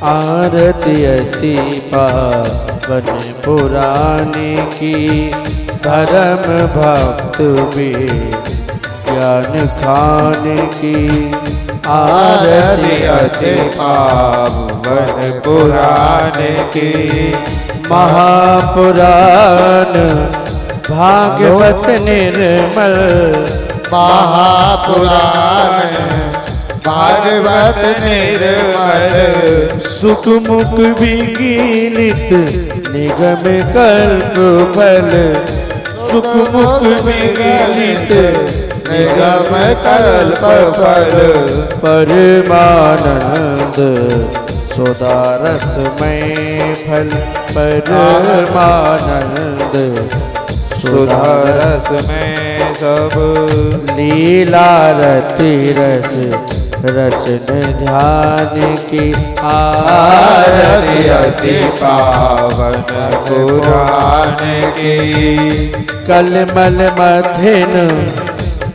आरती अति पावन पुराने की, धर्म भक्त भी ज्ञान खाने की। आरती अति पावन पुराने की, महापुराण भागवत निर्मल। महापुराण भागवत निर्मल, सुख मुख विकीलित निगम कल्प फल। सुख मुख विकीलित निगम कल्प फल। परमानंद सोदारस में फल। परमानंद सुधारस में सब, लीला रति रस रचन ध्यान की। आरती अति पावन पुराण की, कलमल मथिन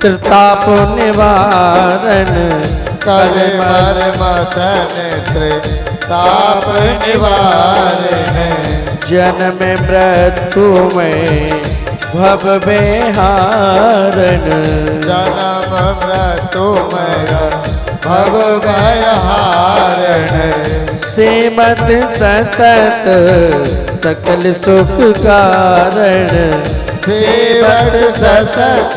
त्रिताप निवारण। कलमल मथन त्रिताप निवारण। जन्म मृत्यु में भव बेहारण। जन्म मृत्यु में भव भयहारण। श्रीमद सतत सकल सुख कारण। सेवक सतत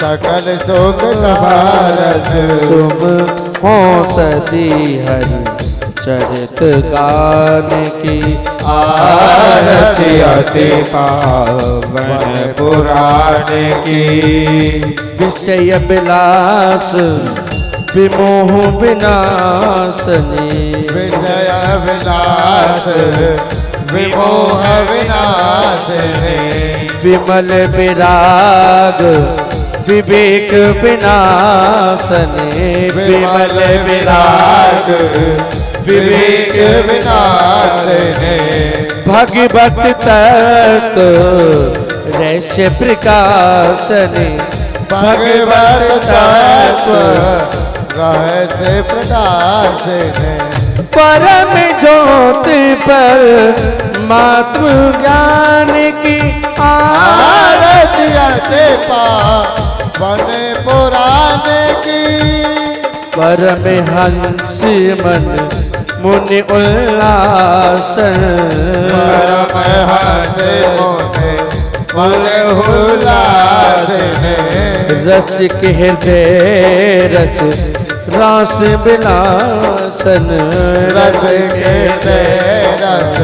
सकल सुख कारण। तुम हो सदी हरि चरित गान की। आरती अति पावन पुराण की, विषय विलास विमोह विनाशनी। विजय विलास विमोह विनाशने। विमल विराग विवेक विनाशने। विमल विराग विवेक विनाशने। भगवत तत्व रहस्य प्रकाशने। भगवत तत्व रहस्य प्रकाशने। परम ज्योति पर मातृ ज्ञान की। आरती अति पावन पुराण की, परमहंस मन मुनि उल्लासन। परमहंस मुनि मुनि उल्लासन। रसिक हृदय रस रास विलासन। रस के रस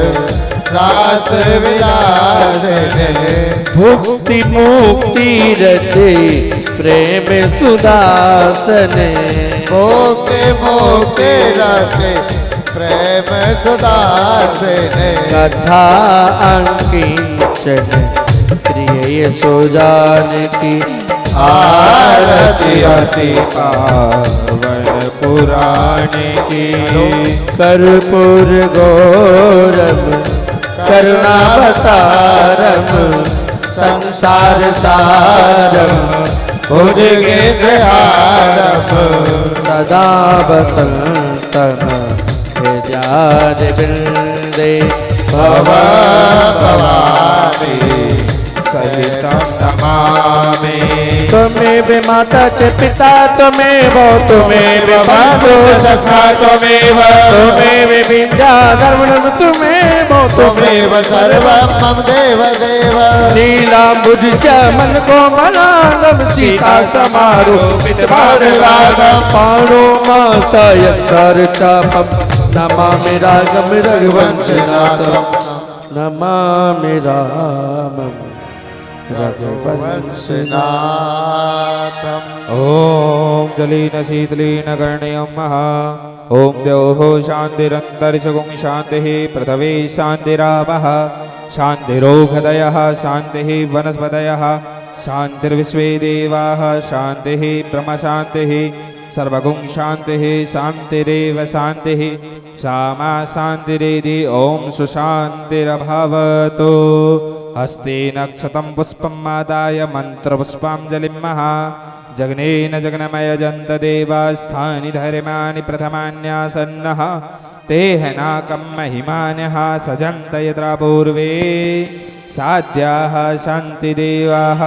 रास विलासन। भुक्ति मुक्ति रते प्रेम सुदासन। मुक्ति मुक्ति रते प्रेम सुदासन। कथा अंकिंचन प्रिय सुजान की। आरती अति पावन पुराण की, कर्पूर गौरम करुणावतारम। संसार सारम भुजगेन्द्रहारम। सदा वसंतम हृदयारविंदे। भवानी सहितं नमामि। त्वमेव माता च पिता त्वमेव। त्वमेव बन्धु सखा त्वमेव। त्वमेव विद्याधर्मणं त्वमेव। त्वमेव सर्वं मम देव देव। नीलाम्बुज श्यामल कोमलांगं सीता समारोपित बाणरागं। पाणो मासायकर चापं नमामि रागं रघुवंशनाथं। नमामि रामं रघुवंशनाथम्। ओम जलीन शीतलीन कर्णयं महा। ओम द्योः शान्तिरन्तरिक्षगुं शान्तिः पृथ्वी शान्तिरापः शान्तिरोषधयः शान्तिः वनस्पतयः शान्तिर्विश्वे देवाः शान्तिः ब्रह्मशान्तिः सर्वगुं शान्तिः शान्तिरेव शान्तिः सामा शान्तिरेधि ओम सुशान्तिरभवतु। हस्तेन क्षतं पुष्पम् आदाय मन्त्रपुष्पाञ्जलिं महा। जग्नेन जग्नमयजन्त देवास्थानि धर्माणि प्रथमान्यासन्नः। ते हनाकं महिमानः सजन्त यत्र पूर्वे साध्याः शान्तिदेवाः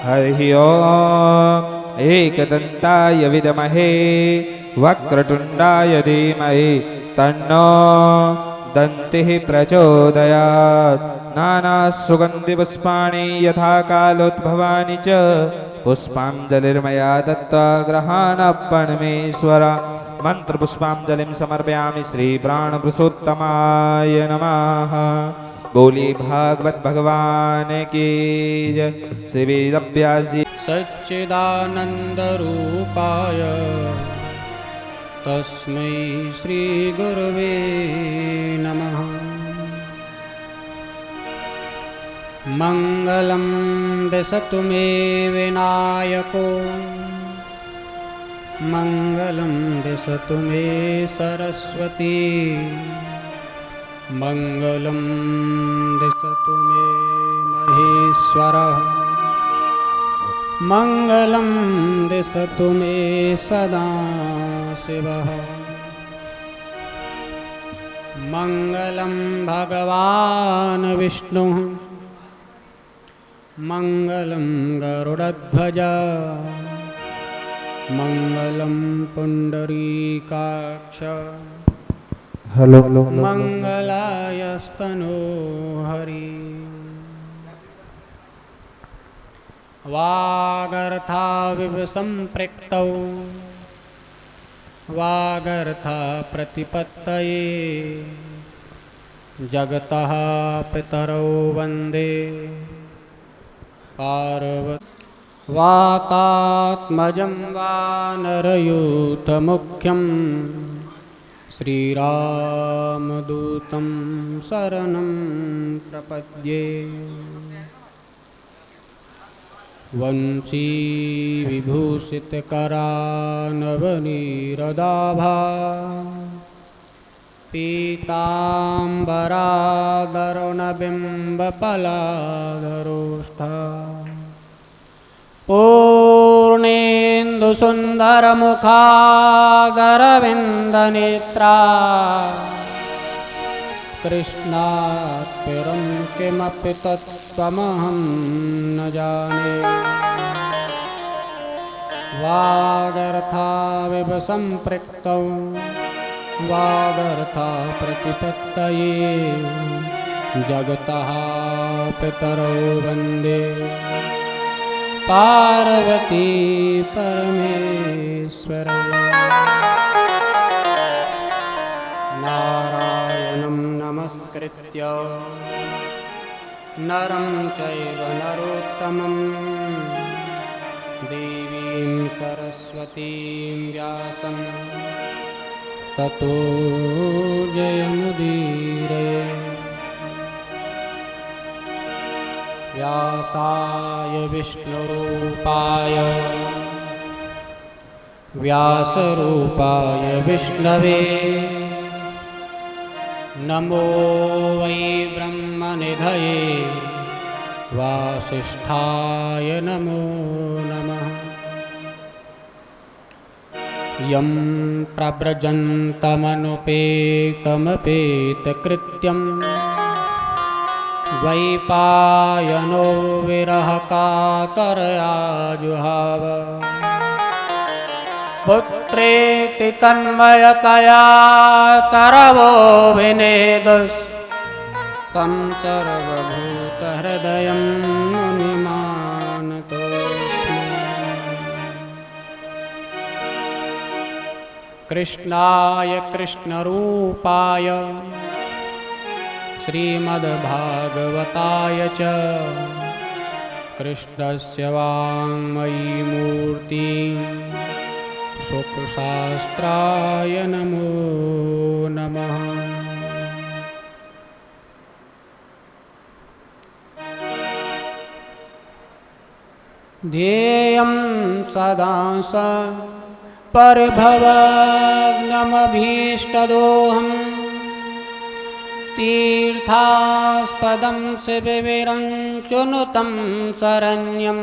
हरिः ओम् एकदन्ताय विद्महे वक्रतुण्डाय धीमहि तन्नो दन्तिः प्रचोदयात् नानासुगन्धिपुष्पाणि यथा कालोद्भवानि च पुष्पाञ्जलिर्मया दत्त्वा ग्रहाणपणमेश्वर मंत्रपुष्पाञ्जलिं समर्पयामि श्रीप्राणपुरुषोत्तमाय नमः। बोली भागवत भगवान की जय। श्री वेदव्यास जी। सच्चिदानन्दरूपाय तस्मै श्रीगुरवे नमः। मङ्गलं दिशतु मे विनायको मङ्गलं दिशतु मे सरस्वती मङ्गलं दिशतु मे महेश्वरः मङ्गलं दिशतु मे सदा शिवः। मङ्गलं भगवान् विष्णुः मङ्गलं गरुडध्वज मङ्गलं पुण्डरीकाक्ष मङ्गलायस्तनोहरि। वागर्थाविव सम्पृक्तौ वागर्था प्रतिपत्तये जगतः पितरौ वन्दे पार्वती। वातात्मजं वानरयूथमुख्यं श्रीरामदूतं शरणं प्रपद्ये। वंशी विभूषितकरानवनीरदाभा पीताम्बरादरुणबिम्बफलाधरोष्ठा पूर्णेन्दुसुन्दरमुखागरविन्दनेत्रा कृष्णात् परं किमपि तत्त्वमहं न जाने। वागर्थाविव सम्पृक्तौ वागर्था प्रतिपत्तये जगतः पितरौ वन्दे पार्वती परमेश्वरम्। नारायणं नमस्कृत्य नरं चैव नरोत्तमं देवीं सरस्वतीं व्यासं ततो जयमुदीरये। व्यासाय विष्णुरूपाय व्यासरूपाय विष्णवे नमो वै ब्रह्मनिधये वासिष्ठाय नमो नमः। यं प्रव्रजन्तमनुपेतमपेतकृत्यं द्वैपायनो विरहकातरया जुहाव पुत्रेति तन्मयतया तरवोऽभिनेदुस्तं सर्वभूतहृदयं मुनिमानतोऽस्मि। कृष्णाय कृष्णरूपाय श्रीमद्भागवताय च कृष्णस्य वाङ्मयी मूर्ति शुकशास्त्राय नमो नमः। ध्येयं सदा स परिभवग्नमभीष्टदोहम् तीर्थास्पदं शिवविरञ्चनुतं शरण्यं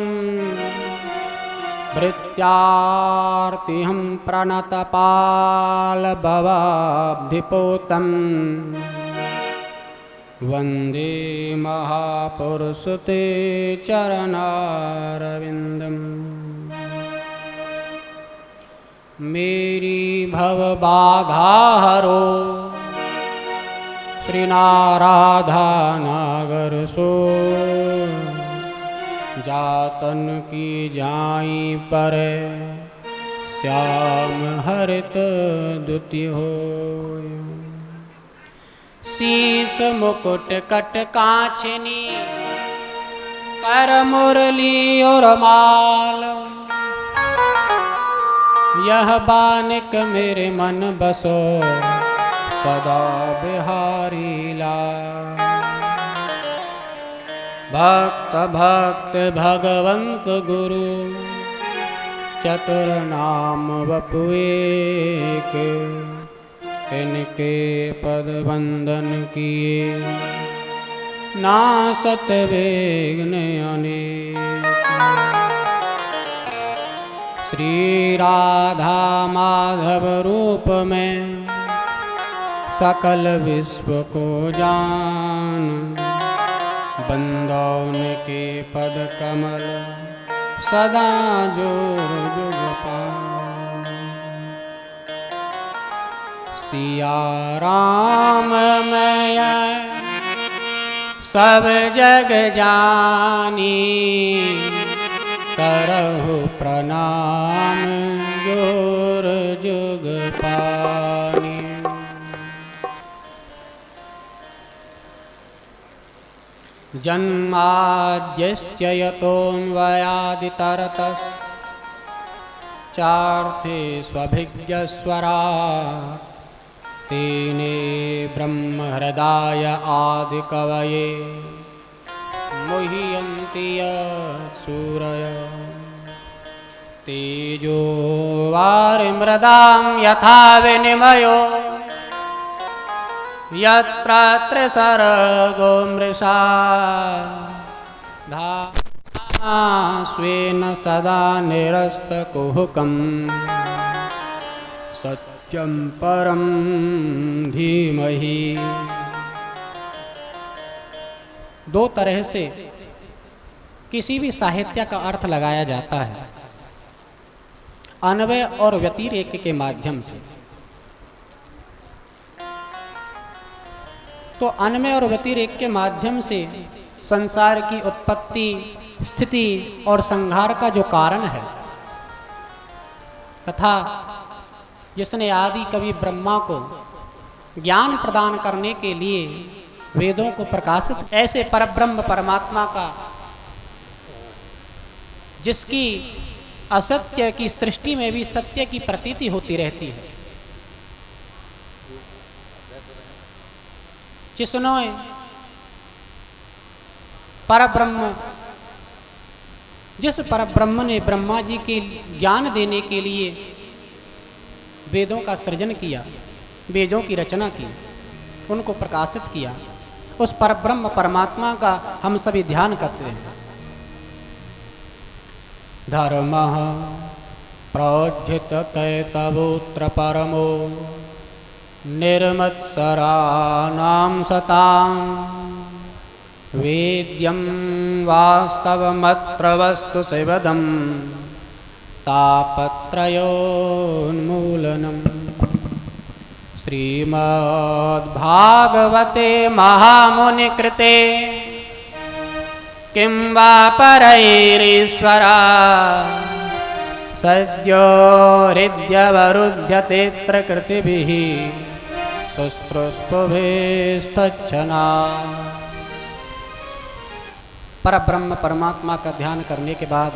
भृत्यार्तिहं प्रणतपालभवाब्धिपोतं वन्दे महापुरुषते चरणारविन्दम्। मेरी भवबाधाहरो श्रीनाराधानागरसो जातन की जाई पर श्याम हरित द्युति हो। शीस मुकुट कट कांचनी कर मुरली और माल, यह बानिक मेरे मन बसो सदा बिहारी लाल। भक्त भक्त भगवंत गुरु चतुर नाम वपु एक, इनके पद वंदन किए नासत विघ्न अनेक। श्री राधा माधव रूप में सकल विश्व को जान, बंदौन के पद कमल सदा जोर जुग पान। सिया राम मैं सब जग जानी, करहु प्रणाम जोर जुग पानी। जन्माद्यस्य यतोऽन्वयादितरतः चार्थेष्वभिज्ञस्वराट्, तेने ब्रह्महृदाय आदिकवये मुह्यन्ति सूरयः। तेजो वारिमृदां यथा विनिमयो यत्र त्रिसर्गो मृषा, धाम्ना स्वेन सदा निरस्तकुहकं सत्यं परं धीमहि। दो तरह से किसी भी साहित्य का अर्थ लगाया जाता है, अन्वय और व्यतिरेक के माध्यम से। तो अन्वय और व्यतिरेक के माध्यम से संसार की उत्पत्ति, स्थिति और संहार का जो कारण है, तथा जिसने आदि कवि ब्रह्मा को ज्ञान प्रदान करने के लिए वेदों को प्रकाशित, ऐसे परब्रह्म परमात्मा का जिसकी असत्य की सृष्टि में भी सत्य की प्रतीति होती रहती है, जिसने परब्रह्म, जिस परब्रह्म ने ब्रह्मा जी के ज्ञान देने के लिए वेदों का सृजन किया, वेदों की रचना की, उनको प्रकाशित किया, उस परब्रह्म परमात्मा का हम सभी ध्यान करते हैं। धर्मः प्रोज्झित कैतवोत्र परमो निर्मत्सराणां सतां, वेद्यं वास्तवमत्र वस्तु शिवदं तापत्रयोन्मूलनम्। श्रीमद्भागवते महामुनिकृते किं वा परैरीश्वरा, सद्यो हृद्यवरुध्यतेऽत्र कृतिभिः शुश्रूषुभिस्तच्छना। परब्रह्म परमात्मा का ध्यान करने के बाद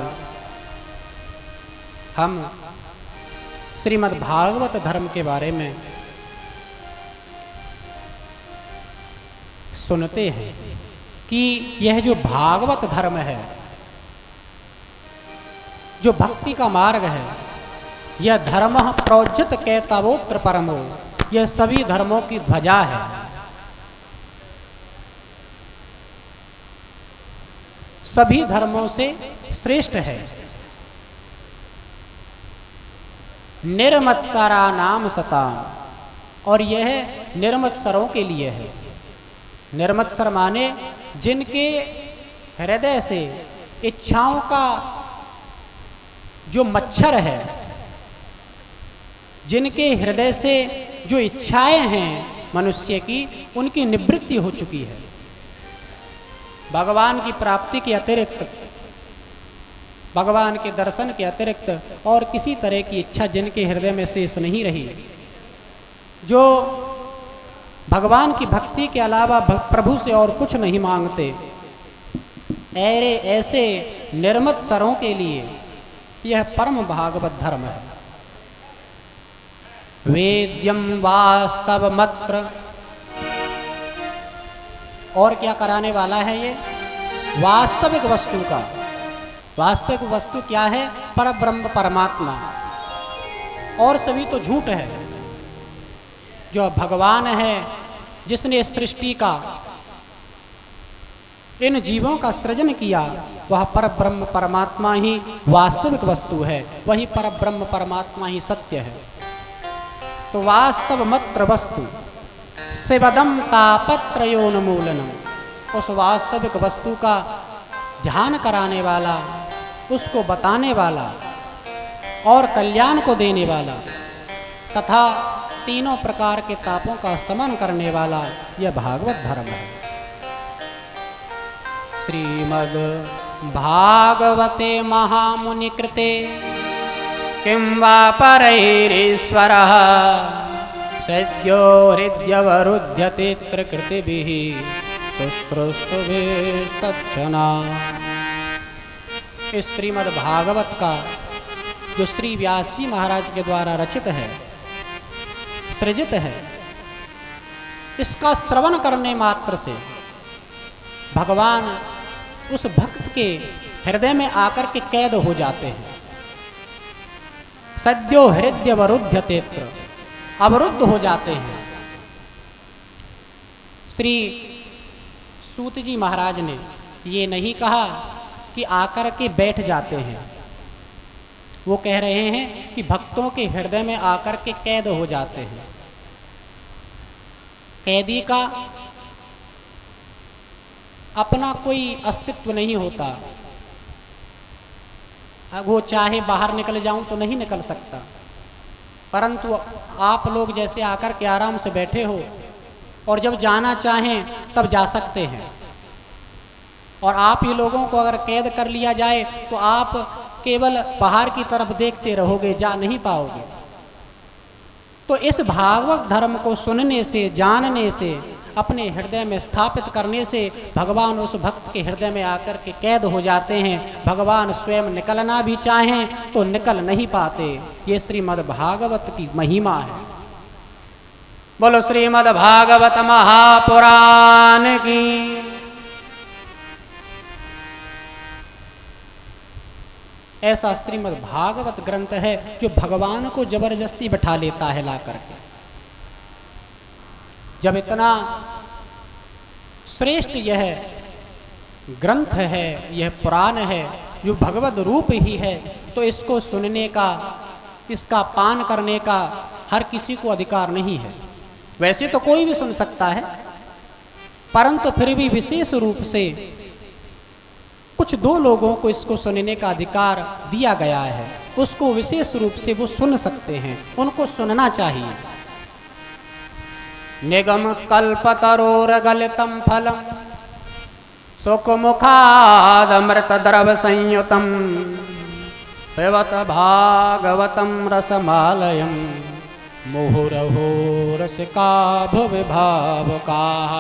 हम श्रीमद् भागवत धर्म के बारे में सुनते हैं कि यह जो भागवत धर्म है, जो भक्ति का मार्ग है, यह धर्म प्रोज्झित कैतवोत्र परमो, यह सभी धर्मों की ध्वजा है। सभी धर्मों से श्रेष्ठ है। निर्मत्सरा नाम सताम, और यह निर्मत्सरों के लिए है। निर्मत्सर माने जिनके हृदय से इच्छाओं का जो मच्छर है, जिनके हृदय से जो इच्छाएं हैं मनुष्य की, उनकी निवृत्ति हो चुकी है। भगवान की प्राप्ति के अतिरिक्त, भगवान के दर्शन के अतिरिक्त और किसी तरह की इच्छा जिनके हृदय में शेष नहीं रही, जो भगवान की भक्ति के अलावा प्रभु से और कुछ नहीं मांगते, ऐसे निर्मत्सरों के लिए यह परम भागवत धर्म है। वेद्यम वास्तव मत्र, और क्या कराने वाला है ये? वास्तविक वस्तु का। वास्तविक वस्तु क्या है? परब्रह्म परमात्मा, और सभी तो झूठ है। जो भगवान है, जिसने सृष्टि का, इन जीवों का सृजन किया, वह परब्रह्म परमात्मा ही वास्तविक वस्तु है, वही परब्रह्म परमात्मा ही सत्य है। तो वास्तव मत्र वस्तु शिवदम तापत्रयोन्मूलनम, उस वास्तविक वस्तु का ध्यान कराने वाला, उसको बताने वाला और कल्याण को देने वाला तथा तीनों प्रकार के तापों का शमन करने वाला यह भागवत धर्म है। श्रीमद् भागवते महामुनि कृते किं वा परैरीश्वरः सद्यो हृद्यवरुध्यते कृतिभिः शुश्रूषुभिस्तच्छना। इस श्रीमद् भागवत का जो श्री व्यास जी महाराज के द्वारा रचित है, सृजित है, इसका श्रवण करने मात्र से भगवान उस भक्त के हृदय में आकर के कैद हो जाते हैं। सद्यो हृदयवरुध्यते, अवरुद्ध हो जाते हैं। श्री सूत जी महाराज ने ये नहीं कहा कि आकर के बैठ जाते हैं, वो कह रहे हैं कि भक्तों के हृदय में आकर के कैद हो जाते हैं। कैदी का अपना कोई अस्तित्व नहीं होता, वो चाहे बाहर निकल जाऊं तो नहीं निकल सकता, परंतु आप लोग जैसे आकर के आराम से बैठे हो और जब जाना चाहें तब जा सकते हैं। और आप ही लोगों को अगर कैद कर लिया जाए तो आप केवल बाहर की तरफ देखते रहोगे, जा नहीं पाओगे। तो इस भागवत धर्म को सुनने से, जानने से, अपने हृदय में स्थापित करने से भगवान उस भक्त के हृदय में आकर के कैद हो जाते हैं। भगवान स्वयं निकलना भी चाहें तो निकल नहीं पाते। ये श्रीमद् भागवत की महिमा है। बोलो श्रीमद् भागवत महापुराण की। ऐसा श्रीमद् भागवत ग्रंथ है जो भगवान को जबरदस्ती बैठा लेता है ला करके। जब इतना श्रेष्ठ यह ग्रंथ है, यह पुराण है, जो भगवत रूप ही है, तो इसको सुनने का, इसका पान करने का हर किसी को अधिकार नहीं है। वैसे तो कोई भी सुन सकता है, परंतु फिर भी विशेष रूप से कुछ दो लोगों को इसको सुनने का अधिकार दिया गया है। उसको विशेष रूप से वो सुन सकते हैं, उनको सुनना चाहिए। निगम कल्पतरोर्गलितं फलं सुखमुखादमृत द्रव संयुतं पिबत भागवतं रसमालयं मुहुरहो रसिका भुवि भावुकाः।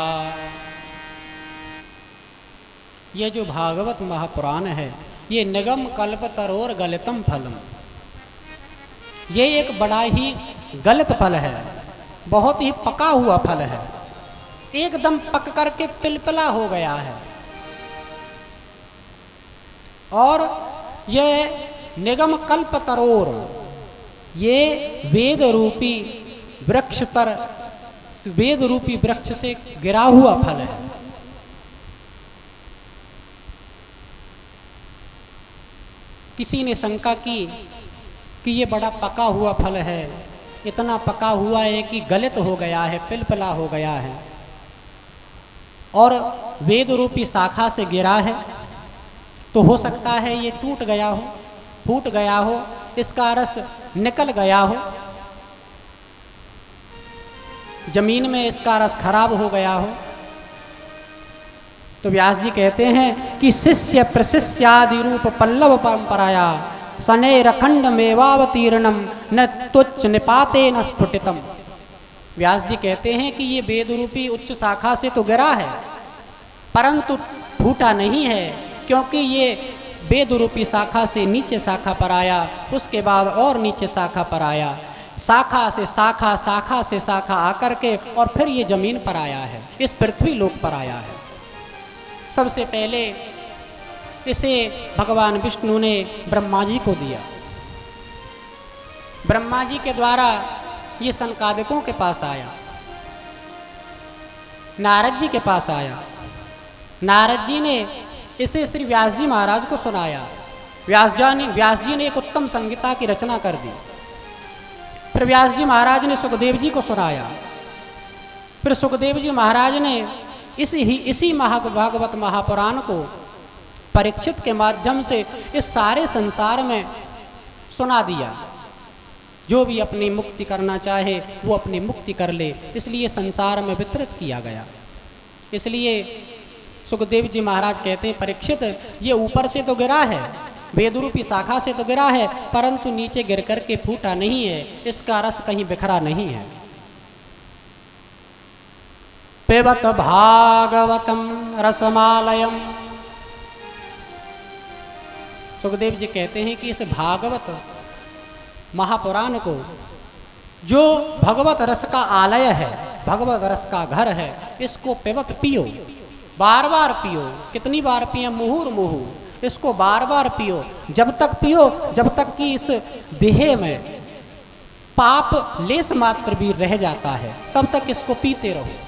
ये जो भागवत महापुराण है, ये निगम कल्पतरोर्गलितं फलम, ये एक बड़ा ही गलित फल है, बहुत ही पका हुआ फल है, एकदम पक करके पिलपिला हो गया है। और ये निगम कल्पतरोर, ये वेद रूपी वृक्ष पर, वेद रूपी वृक्ष से गिरा हुआ फल है। किसी ने शंका की कि ये बड़ा पका हुआ फल है, इतना पका हुआ है कि गलित हो गया है, पिलपिला हो गया है और वेद रूपी शाखा से गिरा है, तो हो सकता है ये टूट गया हो, फूट गया हो, इसका रस निकल गया हो, जमीन में इसका रस खराब हो गया हो। तो व्यास जी कहते हैं कि शिष्य प्रशिष्यादि रूप पल्लव परंपराया शनैर खंड मेवावतीर्णम न तुच्छ निपाते न स्फुटितम। व्यास जी कहते हैं कि ये वेद रूपी उच्च शाखा से तो गिरा है परंतु फूटा नहीं है, क्योंकि ये वेद रूपी शाखा से नीचे शाखा पर आया, उसके बाद और नीचे शाखा पर आया, शाखा से शाखा, शाखा से शाखा आकर के और फिर ये जमीन पर आया है, इस पृथ्वी लोक पर आया है। सबसे पहले इसे भगवान विष्णु ने ब्रह्मा जी को दिया। ब्रह्मा जी के द्वारा ये सनकादिकों के पास आया, नारद जी के पास आया। नारद जी ने इसे श्री व्यास जी महाराज को सुनाया। व्यास जी ने एक उत्तम संहिता की रचना कर दी। फिर व्यास जी महाराज ने सुखदेव जी को सुनाया। फिर सुखदेव जी महाराज ने इसी भागवत महापुराण को परीक्षित के माध्यम से इस सारे संसार में सुना दिया। जो भी अपनी मुक्ति करना चाहे वो अपनी मुक्ति कर ले, इसलिए संसार में वितरित किया गया। इसलिए सुखदेव जी महाराज कहते हैं, परीक्षित ये ऊपर से तो गिरा है, वेद रूपी शाखा से तो गिरा है, परंतु नीचे गिर कर के फूटा नहीं है, इसका रस कहीं बिखरा नहीं है। पिबत भागवतम रसमालयम। सुखदेव जी कहते हैं कि इस भागवत महापुराण को, जो भगवत रस का आलय है, भगवत रस का घर है, इसको पिबत पियो, बार बार पियो। कितनी बार पिए? मुहुर मुहु, इसको बार बार पियो। जब तक पियो जब तक कि इस देह में पाप लेस मात्र भी रह जाता है, तब तक इसको पीते रहो।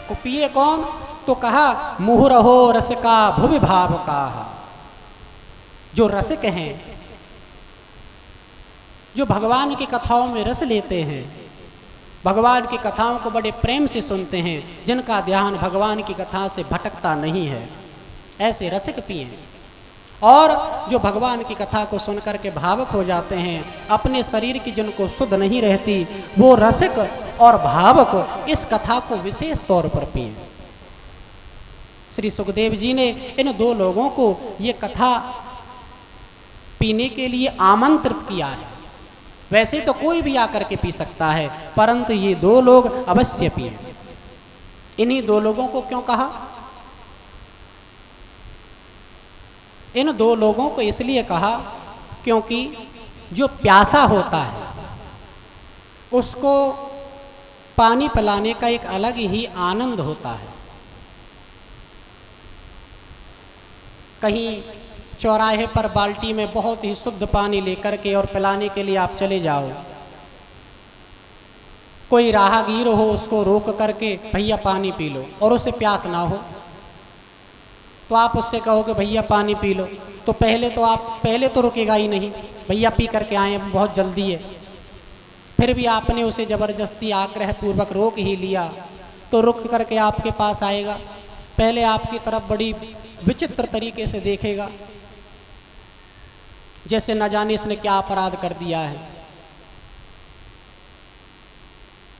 को पिए कौन? तो कहा मुहुरहो रसिका भुवि भाव का। जो रसिक हैं, जो भगवान की कथाओं में रस लेते हैं, भगवान की कथाओं को बड़े प्रेम से सुनते हैं, जिनका ध्यान भगवान की कथा से भटकता नहीं है, ऐसे रसिक पिए। और जो भगवान की कथा को सुनकर के भावुक हो जाते हैं, अपने शरीर की जिनको सुध नहीं रहती, वो रसिक और भावुक इस कथा को विशेष तौर पर पिए। श्री सुखदेव जी ने इन दो लोगों को ये कथा पीने के लिए आमंत्रित किया है। वैसे तो कोई भी आकर के पी सकता है, परंतु ये दो लोग अवश्य पिए। इन्हीं दो लोगों को क्यों कहा? इन दो लोगों को इसलिए कहा क्योंकि जो प्यासा होता है उसको पानी पिलाने का एक अलग ही आनंद होता है। कहीं चौराहे पर बाल्टी में बहुत ही शुद्ध पानी लेकर के और पिलाने के लिए आप चले जाओ, कोई राहगीर हो उसको रोक करके भैया पानी पी लो, और उसे प्यास ना हो तो आप उससे कहोगे भैया पानी पी लो, तो पहले तो रुकेगा ही नहीं, भैया पी करके आए, बहुत जल्दी है। फिर भी आपने उसे ज़बरदस्ती आग्रह पूर्वक रोक ही लिया, तो रुक करके आपके पास आएगा, पहले आपकी तरफ बड़ी विचित्र तरीके से देखेगा, जैसे न जाने इसने क्या अपराध कर दिया है।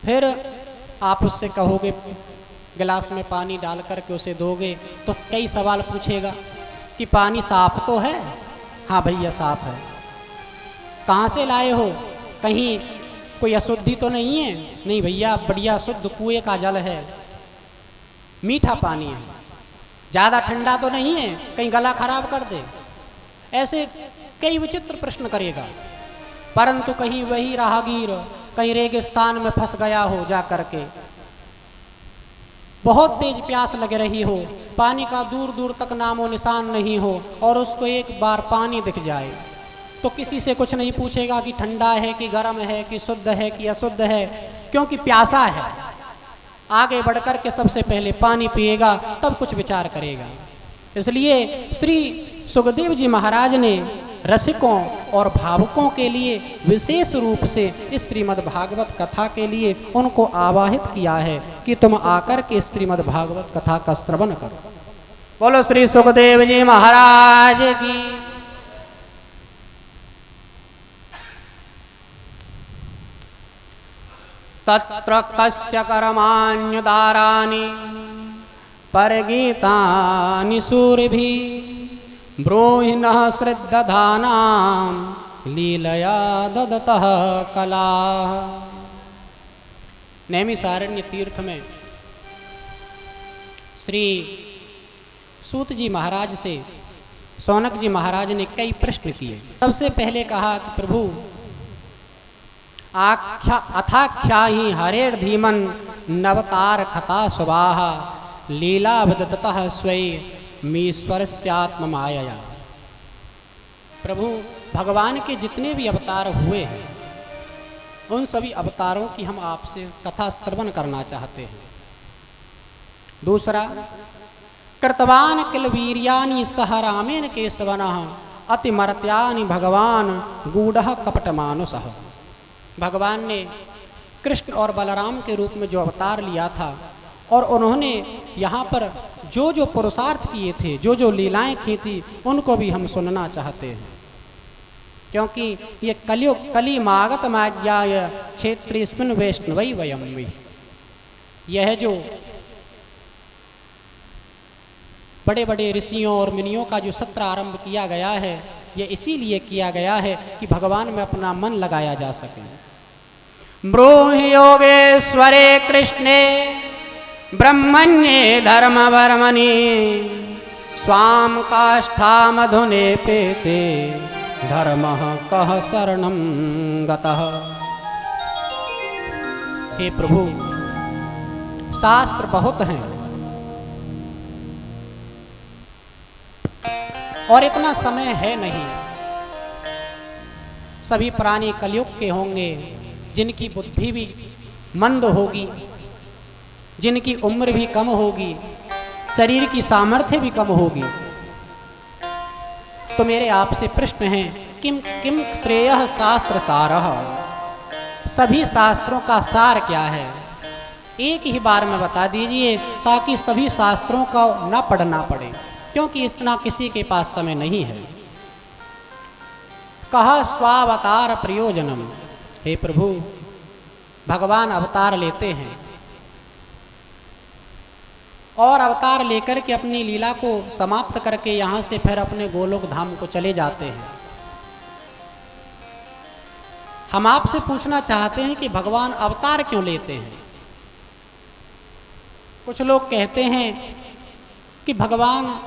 फिर आप उससे कहोगे, गिलास में पानी डाल करके उसे दोगे, तो कई सवाल पूछेगा कि पानी साफ तो है? हाँ भैया साफ है। कहाँ से लाए हो? कहीं कोई अशुद्धि तो नहीं है? नहीं भैया बढ़िया शुद्ध कुएं का जल है, मीठा पानी है, ज़्यादा ठंडा तो नहीं है, कहीं गला खराब कर दे। ऐसे कई विचित्र प्रश्न करेगा, परंतु कहीं वही राहगीर कहीं रेगिस्तान में फंस गया हो, जा करके बहुत तेज प्यास लग रही हो, पानी का दूर दूर तक नामो निशान नहीं हो, और उसको एक बार पानी दिख जाए तो किसी से कुछ नहीं पूछेगा कि ठंडा है कि गर्म है कि शुद्ध है कि अशुद्ध है, क्योंकि प्यासा है। आगे बढ़कर के सबसे पहले पानी पिएगा, तब कुछ विचार करेगा। इसलिए श्री सुखदेव जी महाराज ने रसिकों और भावुकों के लिए विशेष रूप से इस श्रीमद् भागवत कथा के लिए उनको आवाहित किया है कि तुम आकर के श्रीमद् भागवत कथा का श्रवण करो। बोलो श्री सुखदेव जी महाराज की। तत्र कस्य कर्माण्युदाराणि परगीतानि सूरिभिः ब्रूहि नः श्रद्दधानां लीलया ददतः कला। नैमिषारण्य तीर्थ में श्री सूत जी महाराज से सौनक जी महाराज ने कई प्रश्न किए। सबसे पहले कहा कि प्रभु अथाख्या ही हरेर धीमन नवतार कथा सुबाहा लीला बदतः स्वयं मीश्वरस्यात्म माया। प्रभु भगवान के जितने भी अवतार हुए हैं उन सभी अवतारों की हम आपसे कथा श्रवण करना चाहते हैं। दूसरा, कृतवान किल वीर्यानि सह रामेण केशवनः अतिमर्त्यानि भगवान गूढ़ः कपटमानुषः। भगवान ने कृष्ण और बलराम के रूप में जो अवतार लिया था और उन्होंने यहाँ पर जो जो पुरुषार्थ किए थे, जो जो लीलाएं की थी, उनको भी हम सुनना चाहते हैं। क्योंकि ये कलियुग कली मागत माज्ञाय क्षेत्रेस्मिन् वैष्णवै वयं वै। यह जो बड़े बड़े ऋषियों और मुनियों का जो सत्र आरंभ किया गया है, ये इसीलिए किया गया है कि भगवान में अपना मन लगाया जा सके। ब्रूहि योगेश्वरे कृष्णे ब्रह्मण्ये धर्मवर्मणि स्वाम काष्ठा मधुने पेते धर्मः कः शरणं गतः। हे प्रभु, शास्त्र बहुत हैं और इतना समय है नहीं। सभी प्राणी कलयुग के होंगे, जिनकी बुद्धि भी मंद होगी, जिनकी उम्र भी कम होगी, शरीर की सामर्थ्य भी कम होगी। तो मेरे आपसे प्रश्न है, किम किम श्रेयः शास्त्र सारः। सभी शास्त्रों का सार क्या है, एक ही बार में बता दीजिए, ताकि सभी शास्त्रों का न पढ़ना पड़े, क्योंकि इतना किसी के पास समय नहीं है। कहा स्वावतार प्रयोजनम। हे प्रभु, भगवान अवतार लेते हैं और अवतार लेकर के अपनी लीला को समाप्त करके यहाँ से फिर अपने गोलोक धाम को चले जाते हैं। हम आपसे पूछना चाहते हैं कि भगवान अवतार क्यों लेते हैं। कुछ लोग कहते हैं कि भगवान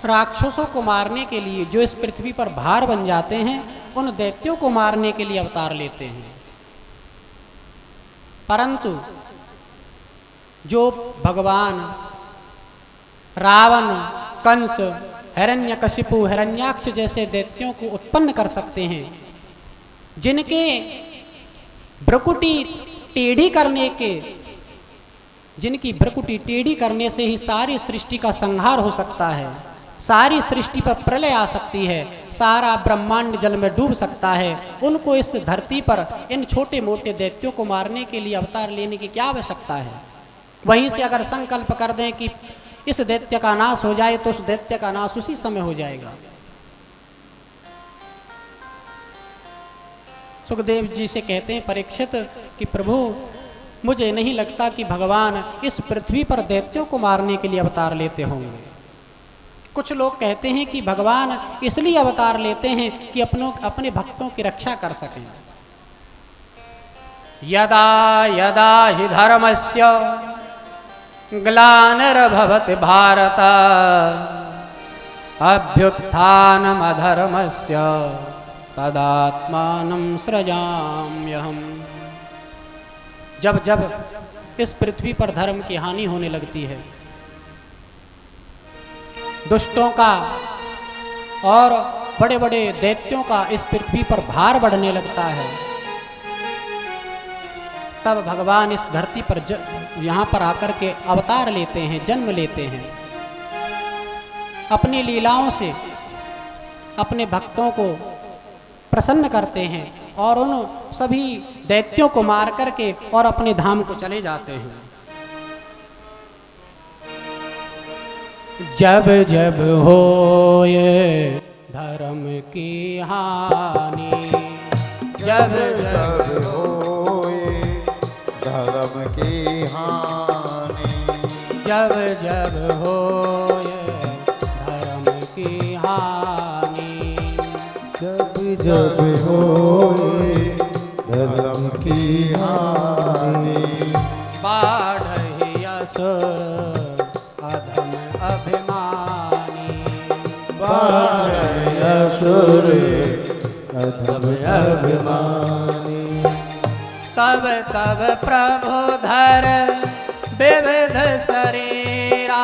राक्षसों को मारने के लिए, जो इस पृथ्वी पर भार बन जाते हैं, उन दैत्यों को मारने के लिए अवतार लेते हैं। परंतु जो भगवान रावण, कंस, हिरण्यकशिपु, हिरण्याक्ष जैसे दैत्यों को उत्पन्न कर सकते हैं, जिनके भ्रुकुटी टेढ़ी करने से ही सारी सृष्टि का संहार हो सकता है, सारी सृष्टि पर प्रलय आ सकती है, सारा ब्रह्मांड जल में डूब सकता है, उनको इस धरती पर इन छोटे मोटे दैत्यों को मारने के लिए अवतार लेने की क्या आवश्यकता है। वहीं से अगर संकल्प कर दें कि इस दैत्य का नाश हो जाए, तो उस दैत्य का नाश उसी समय हो जाएगा। सुखदेव जी से कहते हैं परीक्षित कि प्रभु, मुझे नहीं लगता कि भगवान इस पृथ्वी पर दैत्यों को मारने के लिए अवतार लेते होंगे। कुछ लोग कहते हैं कि भगवान इसलिए अवतार लेते हैं कि अपने भक्तों की रक्षा कर सकें। यदा यदा हि धर्मस्य ग्लानिर्भवति भारत अभ्युत्थानमधर्मस्य तदात्मानं सृजाम्यहम्। जब जब इस पृथ्वी पर धर्म की हानि होने लगती है, दुष्टों का और बड़े बड़े दैत्यों का इस पृथ्वी पर भार बढ़ने लगता है, तब भगवान इस धरती पर यहाँ पर आकर के अवतार लेते हैं, जन्म लेते हैं। अपनी लीलाओं से, अपने भक्तों को प्रसन्न करते हैं और उन सभी दैत्यों को मार करके और अपने धाम को चले जाते हैं। जब जब होए धर्म की हानि, जब जब होए धर्म की हानि, जब जब होए धर्म की हानि, जब जब होए धर्म की हानि, बाढ़हि असुर अधम अभिमानी, बाढ़हि असुर अधम अभिमानी, तब तब प्रभु धर विविध शरीरा,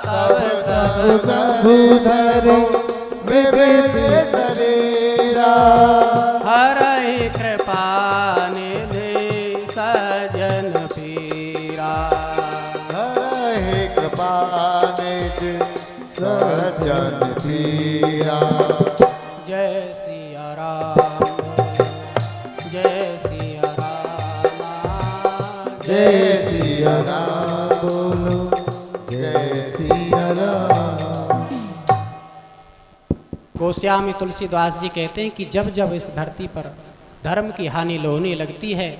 तब तब प्रभुधर विविध शरीरा, हरहि कृपा निधि सजन पीरा, हरहि कृपा निज सज्जन पीरा। जय सिया राम, जय सिया राम, जय सिया राम बोलो, जय सिया राम। गोस्वामी तुलसीदास जी कहते हैं कि जब जब इस धरती पर धर्म की हानि होने लगती है,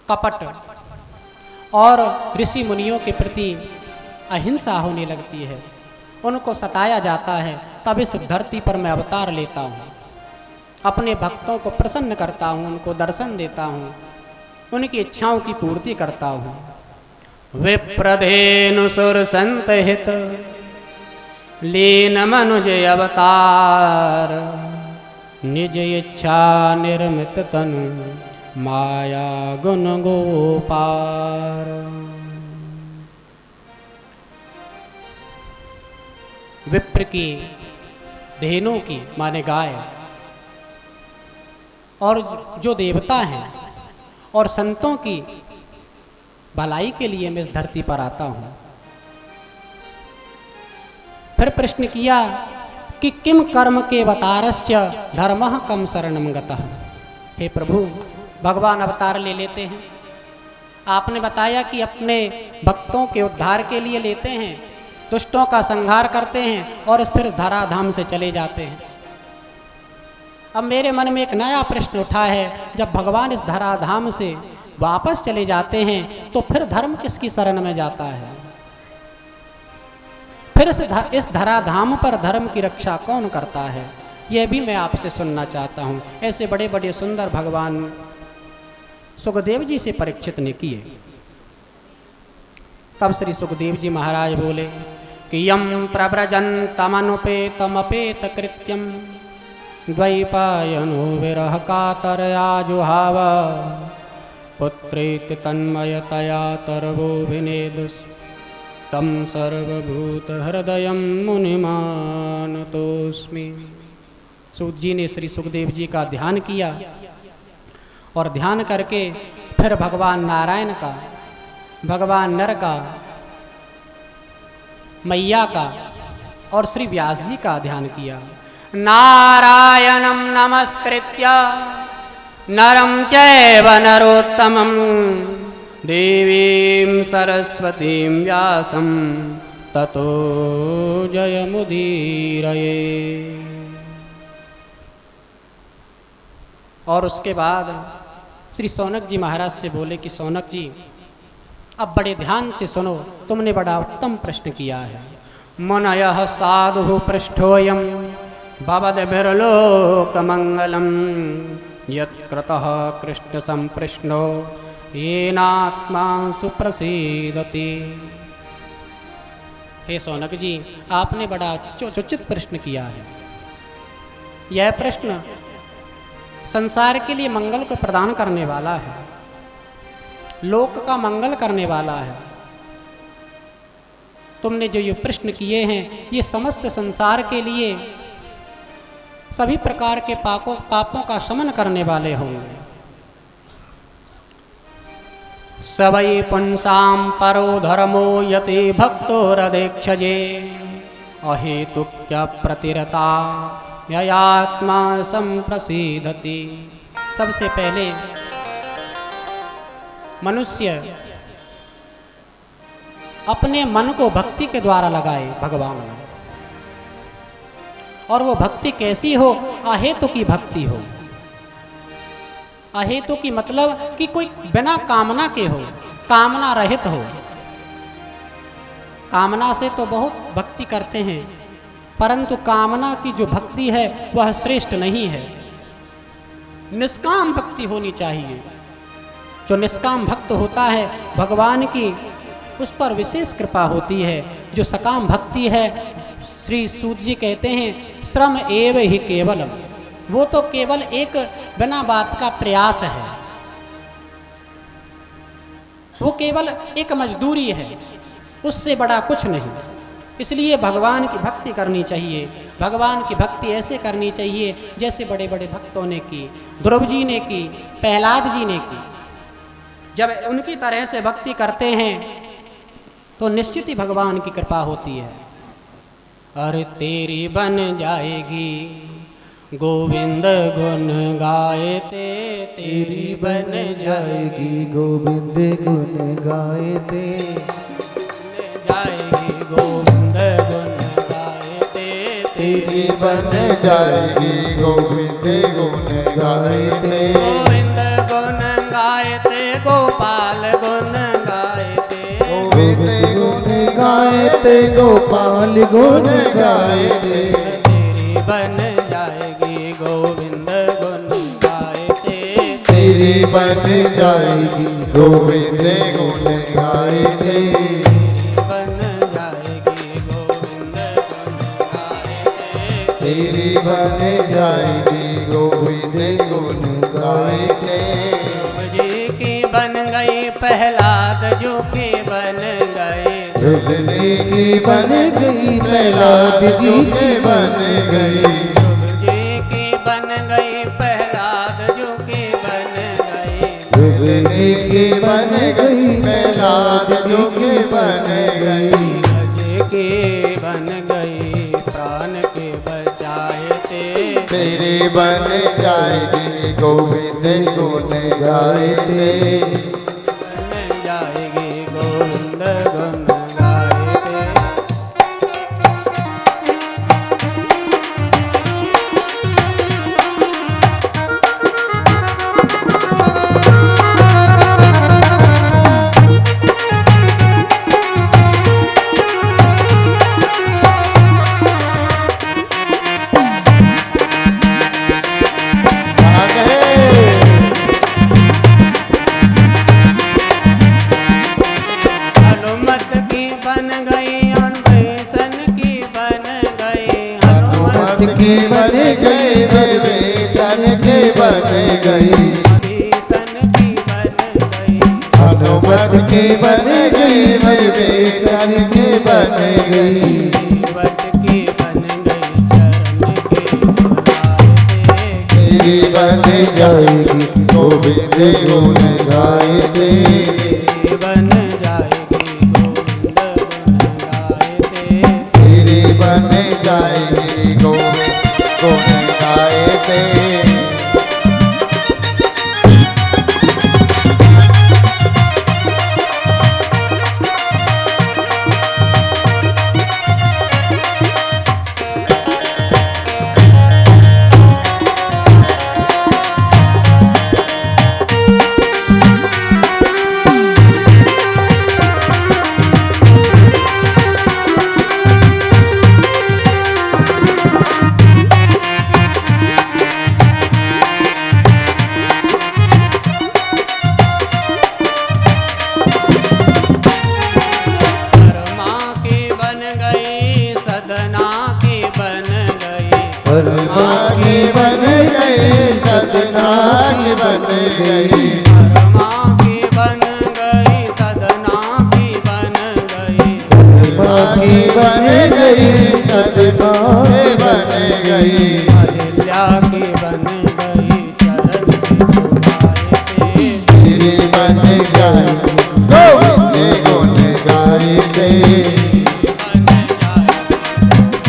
कपट और ऋषि मुनियों के प्रति अहिंसा होने लगती है, उनको सताया जाता है, तब इस धरती पर मैं अवतार लेता हूँ, अपने भक्तों को प्रसन्न करता हूँ, उनको दर्शन देता हूँ, उनकी इच्छाओं की पूर्ति करता हूँ। विप्रधेनु सुर संत हित लीन मनुज अवतार, निज इच्छा निर्मित तनु माया गुण गोपार। विप्र की धेनु की माने गाय, और जो देवता हैं और संतों की भलाई के लिए मैं इस धरती पर आता हूँ। फिर प्रश्न किया कि किम कर्म के अवतारस्य धर्मः कम शरणम गतः। हे प्रभु, भगवान अवतार ले लेते हैं, आपने बताया कि अपने भक्तों के उद्धार के लिए लेते हैं, दुष्टों का संहार करते हैं और फिर धराधाम से चले जाते हैं। अब मेरे मन में एक नया प्रश्न उठा है, जब भगवान इस धराधाम से वापस चले जाते हैं तो फिर धर्म किसकी शरण में जाता है? फिर इस धराधाम पर धर्म की रक्षा कौन करता है? यह भी मैं आपसे सुनना चाहता हूँ। ऐसे बड़े बड़े सुंदर भगवान सुखदेव जी से परीक्षित ने किए। तब श्री सुखदेव जी महाराज बोले कि यम प्रव्रजन्तमनुपेतमपेत कृत्यम द्वैपायनो विरह कातरयाजुहाव पुत्रेति तन्मयतया तरवोऽभिनेदुस् तं सर्वभूतहृदयं मुनिमानतोऽस्मि। सूत जी ने श्री सुखदेव जी का ध्यान किया और ध्यान करके फिर भगवान नारायण का, भगवान नर का, मैया का और श्री व्यास जी का ध्यान किया। नारायणं नमस्कृत्य नरं चैव नरोत्तमं देवीं सरस्वतीं व्यासं ततो जयमुदीरये। और उसके बाद श्री सौनक जी महाराज से बोले कि सौनक जी, अब बड़े ध्यान से सुनो, तुमने बड़ा उत्तम प्रश्न किया है। मुनयः साधु पृष्ठोऽयं भवद्भिर्लोकमङ्गलं यत्कृतः कृष्ण संप्रश्नो येनात्मा सुप्रसीदति। हे सौनक जी, आपने बड़ा उचित प्रश्न किया है। यह प्रश्न संसार के लिए मंगल को प्रदान करने वाला है, लोक का मंगल करने वाला है। तुमने जो ये प्रश्न किए हैं, ये समस्त संसार के लिए सभी प्रकार के पापों का शमन करने वाले होंगे। सवै पुंसां परो धर्मो यति भक्तोरधेक्षजे अहेतुक्य प्रतिरता ययात्मा संप्रसीदति। सबसे पहले मनुष्य अपने मन को भक्ति के द्वारा लगाए भगवान में, और वो भक्ति कैसी हो? अहेतु की भक्ति हो। अहेतु की मतलब कि कोई बिना कामना के हो, कामना रहित हो। कामना से तो बहुत भक्ति करते हैं, परंतु कामना की जो भक्ति है वह श्रेष्ठ नहीं है। निष्काम भक्ति होनी चाहिए। जो निष्काम भक्त होता है भगवान की उस पर विशेष कृपा होती है। जो सकाम भक्ति है, श्री सूत जी कहते हैं श्रम एव ही केवलम, वो तो केवल एक बिना बात का प्रयास है, वो केवल एक मजदूरी है, उससे बड़ा कुछ नहीं। इसलिए भगवान की भक्ति करनी चाहिए। भगवान की भक्ति ऐसे करनी चाहिए जैसे बड़े बड़े भक्तों ने की, ध्रुव जी ने की, प्रहलाद जी ने की। जब उनकी तरह से भक्ति करते हैं तो निश्चित ही भगवान की कृपा होती है। अरे तेरी बन जाएगी गोविंद गुण गाएते, तेरी बन जाएगी गोविंद गुण गाएते, जाएगी गोविंद गुण गाएते, तेरी बन जाएगी गोविंद गुण गाएते, गोविंद गुण गाएते, गोपाल गुण गाएते, गोविंद गुण गाएते, गोपाल गुण गाएते, तेरी बन जाएगी गोविंद गुण गाएते, तेरी बन जाएगी गोविंद गुण गाएते, बन जाएगी गोविंद गुण गाएते, तेरी बन जाएगी गोविंद गुण गाएते। जी की बन गई प्रहलाद जो की बन गए, ध्रुव जी की बन गई प्रहलाद जी की बन गई, ध्रुव जी की बन गई प्रहलाद जो की बन गए, ध्रुव जी की बन गई प्रहलाद जी की बन गई, गज की बन गई प्राण के बचाए थे, तेरी बन जाएगी गोविंद गुण गाएते, बन जाएगी गोविंद गुण गाएते। आ गए हनुमत की बन गई और बैसन की बन गई, हनुमत की बन गई विभीषण की बन गई, बैसन की बन गई, हनुमत की बन गई विभीषण की बन गई, जीवट की बन गई चरण के बुलाए थे, तेरी बन जाएगी गोविंद गुण गाएते, बन जाएगी गोविंद गुण गाएते, तेरी बन जाएगी गोविंद गुण गाएते, परमा की बन गई सदना की बन गई, परमा की बन गई सदना की बन गई, परमा की बन गई सदना की बन गई, परमा की बन गई सदना की बन गई, अहिल्या की बन गई चरण के बुलाए थे, तेरी बन जाएगी गोविंद गुण गाएते, बन जाएगी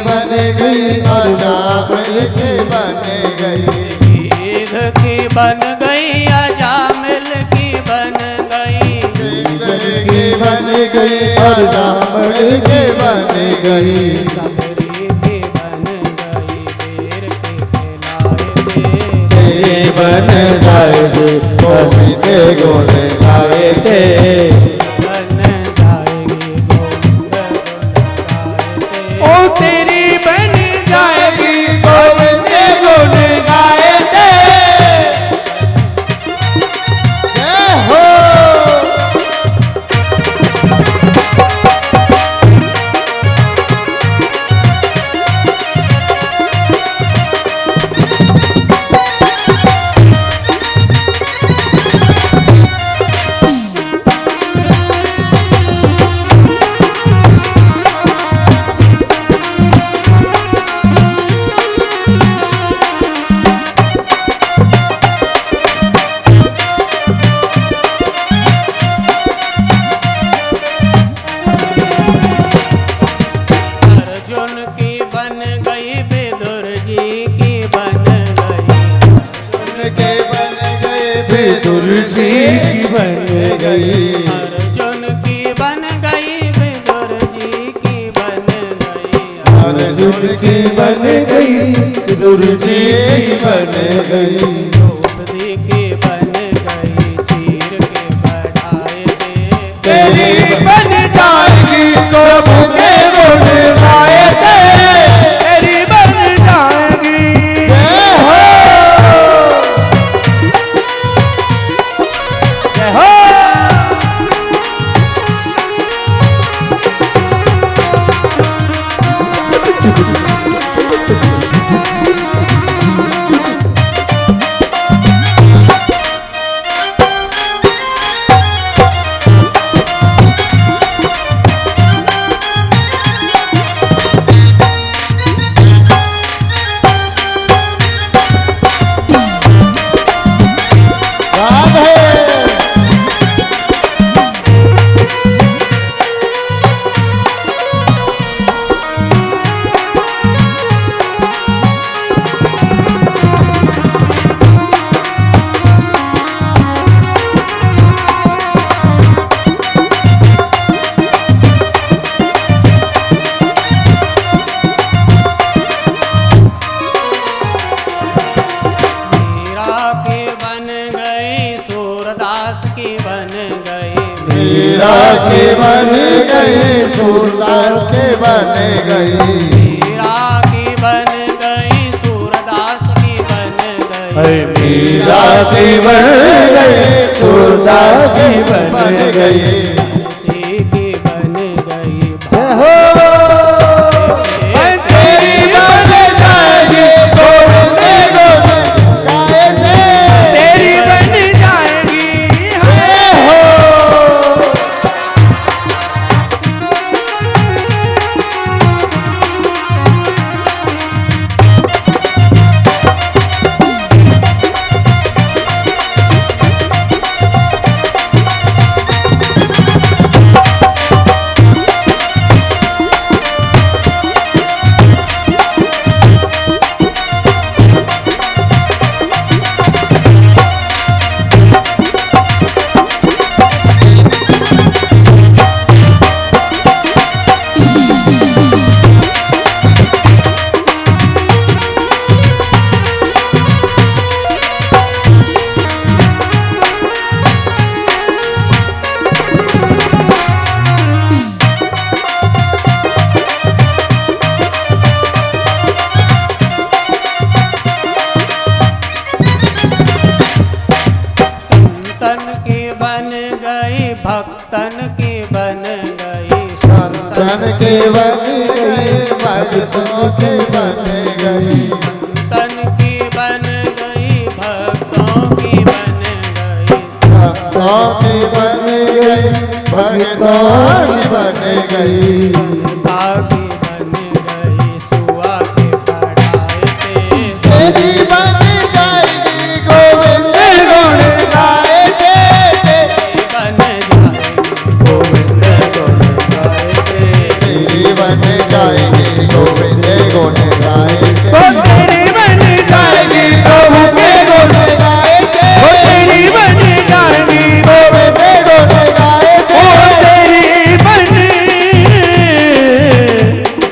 बन गई अजामिल की बन गई गिद्ध की बन गई अजामिल की बन गई की बन गई अजामिल की बन गई सबरी की बन गई वीर के खिलाए थे तेरी बन जाएगी गोविंद गुण गाए थे बन जाएगी गोविंद गुण गाए थे ओ तेरी बन जाएगी गोविंद गुण गाए थे जय हो अर्जुन की बन गई विदुर जी की बन गई उनके बन गए विदुर जी की बन गई अर्जुन की बन गई विदुर जी की बन गई अर्जुन की बन गई विदुर जी की बन गई द्रौपदी की बन गई चीर के बढ़ाए थे तेरी बन जाएगी गोविंद गुण गाए थे तेरी बन जाएगी जय हो जय हो राधे मीरा की बन गई सूरदास की बन गई मीरा की बन गई सूरदास की बन गई मीरा की बन गई सूरदास की बन गई मीरा की बन गई सूरदास की बन गई तुलसी की बन गई जय हो तेरी बन जाएगी गोविंद गुण गाए थे तेरी बन जाएगी जय हो भक्तन की बन गई संतन के बन गई भक्तों के बन गई संतन की बन गई भक्तों की बन गई संतों की बन गई भक्तों की बन गई भक्ता की बन गई सुआ के पढ़ाए थे तेरी बन जाएगी गोविंद गुण गाए थे बन जाएगी गोविंद गुण गाए थे तेरी बन जाएगी गोविंद गुण गाएंगे। वो तेरी बन जाएगी प्रभु के गुण गाएंगे। वो तेरी बन जाएगी प्रभु के गुण गाएंगे। वो तेरी बन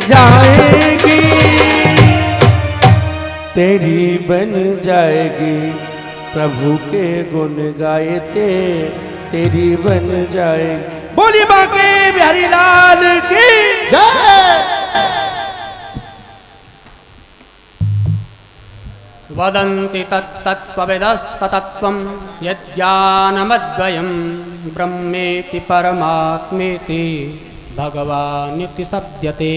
जाएगी तेरी बन जाएगी प्रभु के गुण गाए तेरी बन जाएगी। बोली बांके बिहारी लाल की जय। वदन्ति तत्तत्त्वविदस्ततत्त्वं यज्ञानमद्वयं ब्रह्मेति परमात्मेति भगवानिति शब्दते।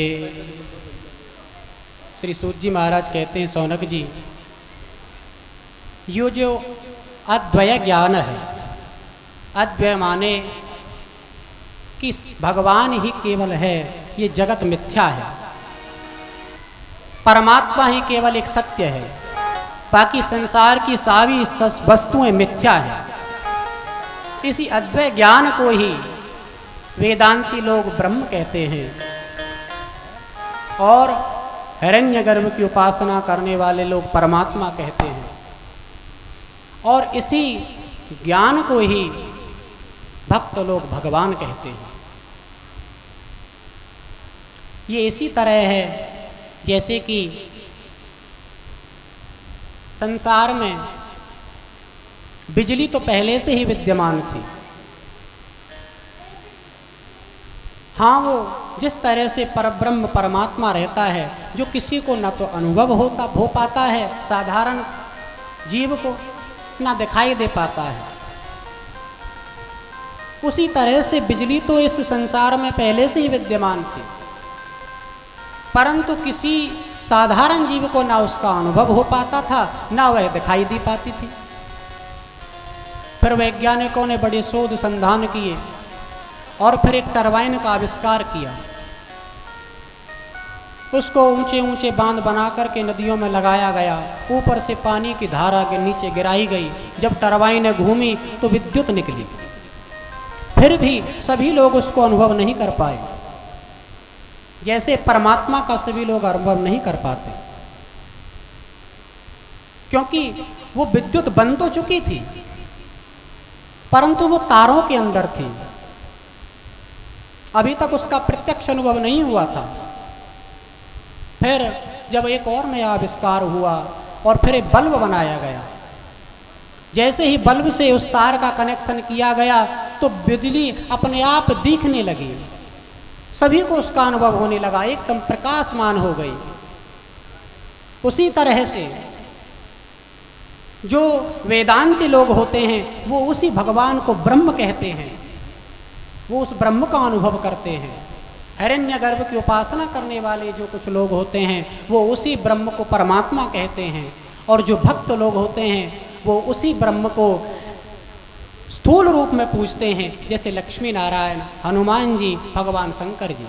श्री सूत जी महाराज कहते हैं, सौनक जी, यो जो अद्वय ज्ञान है, अद्वय माने कि भगवान ही केवल है, ये जगत मिथ्या है, परमात्मा ही केवल एक सत्य है, बाकी संसार की सारी वस्तुएं मिथ्या है। इसी अद्वय ज्ञान को ही वेदांती लोग ब्रह्म कहते हैं और हिरण्यगर्भ की उपासना करने वाले लोग परमात्मा कहते हैं। और इसी ज्ञान को ही भक्त लोग भगवान कहते हैं। ये इसी तरह है जैसे कि संसार में बिजली तो पहले से ही विद्यमान थी। हाँ, वो जिस तरह से परब्रह्म परमात्मा रहता है, जो किसी को न तो अनुभव हो पाता है, साधारण जीव को ना दिखाई दे पाता है, उसी तरह से बिजली तो इस संसार में पहले से ही विद्यमान थी, परंतु किसी साधारण जीव को ना उसका अनुभव हो पाता था, ना वह दिखाई दे पाती थी। फिर वैज्ञानिकों ने बड़े शोध संधान किए और फिर एक टरबाइन का आविष्कार किया। उसको ऊंचे ऊंचे बांध बना करके नदियों में लगाया गया, ऊपर से पानी की धारा के नीचे गिराई गई। जब टरबाइन घूमी तो विद्युत निकली, फिर भी सभी लोग उसको अनुभव नहीं कर पाए, जैसे परमात्मा का सभी लोग अनुभव नहीं कर पाते, क्योंकि वो विद्युत बन तो चुकी थी, परंतु वो तारों के अंदर थी, अभी तक उसका प्रत्यक्ष अनुभव नहीं हुआ था। फिर जब एक और नया आविष्कार हुआ और फिर एक बल्ब बनाया गया, जैसे ही बल्ब से उस तार का कनेक्शन किया गया तो बिजली अपने आप दिखने लगी, सभी को उसका अनुभव होने लगा, एकदम प्रकाशमान हो गई। उसी तरह से जो वेदांती लोग होते हैं वो उसी भगवान को ब्रह्म कहते हैं, वो उस ब्रह्म का अनुभव करते हैं। हिरण्यगर्भ की उपासना करने वाले जो कुछ लोग होते हैं वो उसी ब्रह्म को परमात्मा कहते हैं, और जो भक्त लोग होते हैं वो उसी ब्रह्म को स्थूल रूप में पूजते हैं, जैसे लक्ष्मी नारायण, हनुमान जी, भगवान शंकर जी।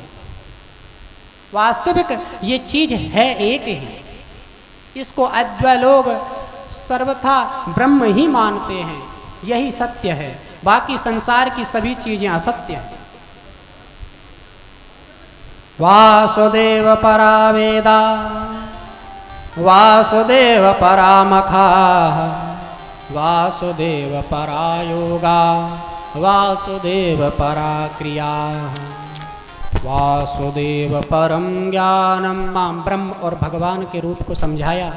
वास्तविक ये चीज है एक ही, इसको अद्वैत लोग सर्वथा ब्रह्म ही मानते हैं, यही सत्य है, बाकी संसार की सभी चीजें असत्य हैं। वासुदेव परा वेदा वासुदेव परा मखा वासुदेव परा योगा वासुदेव परा क्रिया वासुदेव परम ज्ञानम। ब्रह्म और भगवान के रूप को समझाया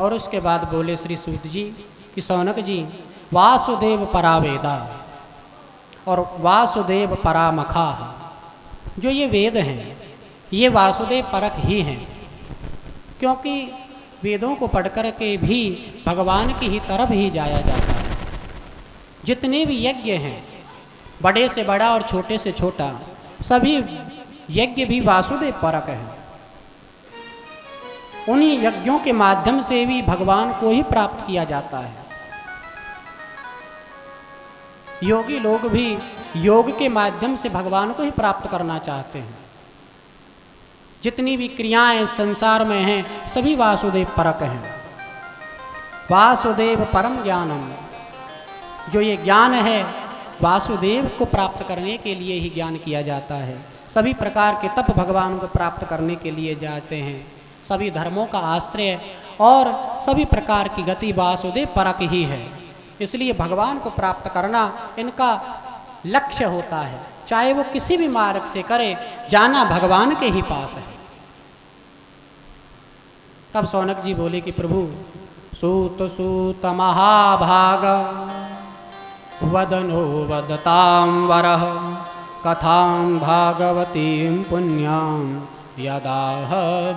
और उसके बाद बोले श्री सूत जी कि सौनक जी, वासुदेव परा वेदा और वासुदेव परा मखा, जो ये वेद हैं ये वासुदेव परक ही हैं, क्योंकि वेदों को पढ़कर के भी भगवान की ही तरफ ही जाया जाता है। जितने भी यज्ञ हैं, बड़े से बड़ा और छोटे से छोटा, सभी यज्ञ भी वासुदेव परक हैं। उन्हीं यज्ञों के माध्यम से भी भगवान को ही प्राप्त किया जाता है। योगी लोग भी योग के माध्यम से भगवान को ही प्राप्त करना चाहते हैं। जितनी भी क्रियाएं संसार में हैं सभी वासुदेव परक हैं। वासुदेव परम ज्ञानम, जो ये ज्ञान है वासुदेव को प्राप्त करने के लिए ही ज्ञान किया जाता है। सभी प्रकार के तप भगवान को प्राप्त करने के लिए जाते हैं। सभी धर्मों का आश्रय और सभी प्रकार की गति वासुदेव परक ही है। इसलिए भगवान को प्राप्त करना इनका लक्ष्य होता है, चाहे वो किसी भी मार्ग से करे, जाना भगवान के ही पास है। तब शौनक जी बोले कि प्रभु सूत सूत महाभाग वदनो वदतां वरः कथां भागवतीं पुण्यां यदाह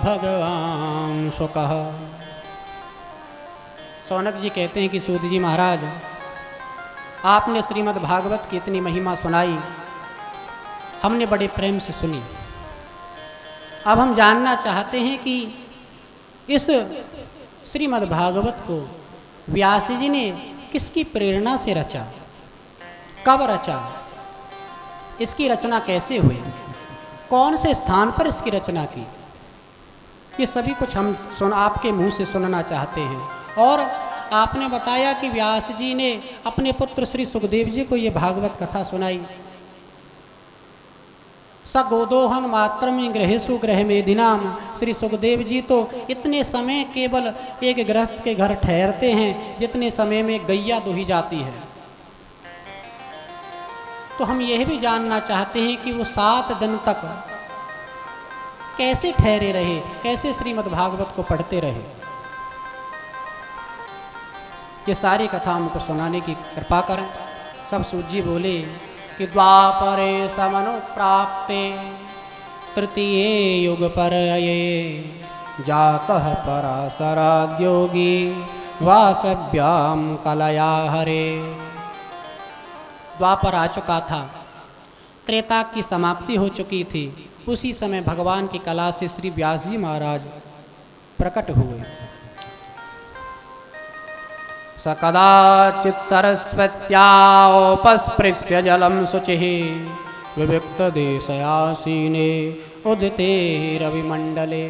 भगवान शुकः। शौनक जी कहते हैं कि सूत जी महाराज, आपने श्रीमद् भागवत की इतनी महिमा सुनाई, हमने बड़े प्रेम से सुनी। अब हम जानना चाहते हैं कि इस श्रीमद् भागवत को व्यास जी ने किसकी प्रेरणा से रचा, कब रचा, इसकी रचना कैसे हुई, कौन से स्थान पर इसकी रचना की, ये सभी कुछ हम आपके मुंह से सुनना चाहते हैं। और आपने बताया कि व्यास जी ने अपने पुत्र श्री सुखदेव जी को ये भागवत कथा सुनाई। स गोदोहन मात्रम गृहेशु गृह मेदिनाम, श्री सुखदेव जी तो इतने समय केवल एक गृहस्थ के घर ठहरते हैं जितने समय में गैया दुही जाती है। तो हम यह भी जानना चाहते हैं कि वो 7 दिन तक कैसे ठहरे रहे, कैसे श्रीमद् भागवत को पढ़ते रहे। ये सारी कथा हमको सुनाने की कृपा करें। सब सूत जी बोले कि द्वापरे समनुप्राप्ते तृतीये युग परये जातः पराशराद्योगी वासव्याम कलया हरे। द्वापर आ चुका था, त्रेता की समाप्ति हो चुकी थी। उसी समय भगवान की कला से श्री व्यास जी महाराज प्रकट हुए। स कदाचित् सरस्वत्यापस्पृश्य जलम शुचिः विविक्त देशयासीने उदिते रविमंडले।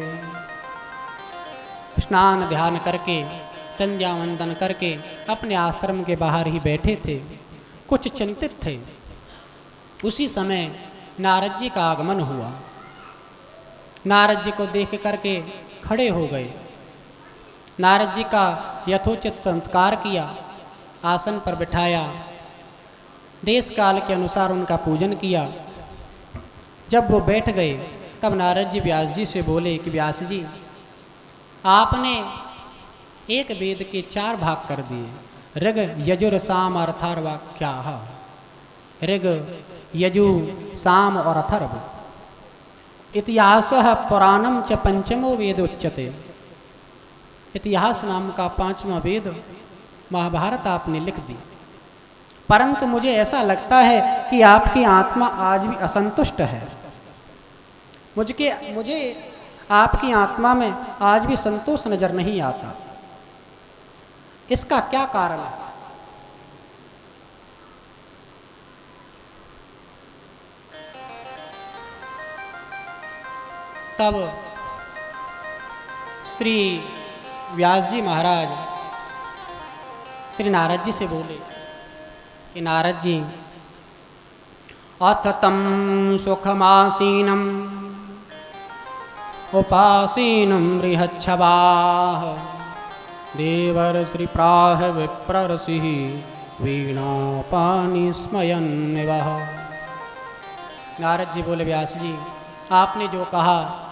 स्नान ध्यान करके, संध्या वंदन करके अपने आश्रम के बाहर ही बैठे थे, कुछ चिंतित थे। उसी समय नारद जी का आगमन हुआ। नारद जी को देख करके खड़े हो गए। नारद जी का यथोचित संस्कार किया, आसन पर बिठाया, देश काल के अनुसार उनका पूजन किया। जब वो बैठ गए तब नारद जी व्यास जी से बोले कि व्यास जी, आपने एक वेद के 4 भाग कर दिए, ऋग यजुर साम अर्थर्वाख्याः। ऋग, यजु, साम और अथर्व। इतिहासः पुराणम च पंचमो वेद उच्यते। इतिहास नाम का 5वां वेद महाभारत आपने लिख दी। परंतु मुझे ऐसा लगता है कि आपकी आत्मा आज भी असंतुष्ट है। मुझे आपकी आत्मा में आज भी संतोष नजर नहीं आता। इसका क्या कारण है? तब श्री व्यास जी महाराज श्री नारद जी से बोले कि नारद जी, अथ तम सुखमासीनम उपासीनम बृहच्छवाः देवर श्री प्राह विप्रर्षि वीणापानि स्मयन्निवः। नारद जी बोले, व्यास जी आपने जो कहा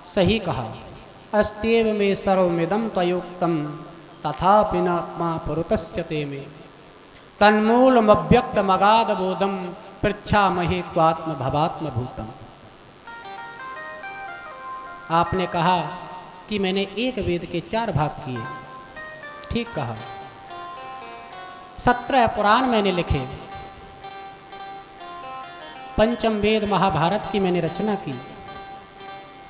सही कहा। अस्त्येव मे सर्वमिदं त्वयोक्तं तथापि नात्मा पुरुतस्यते मे तन्मूलमव्यक्तमगाधबोधं पृच्छामहे त्वात्मभवात्मभूतम्। आपने कहा कि मैंने एक वेद के 4 भाग किए, ठीक कहा। 17 पुराण मैंने लिखे, पंचम वेद महाभारत की मैंने रचना की।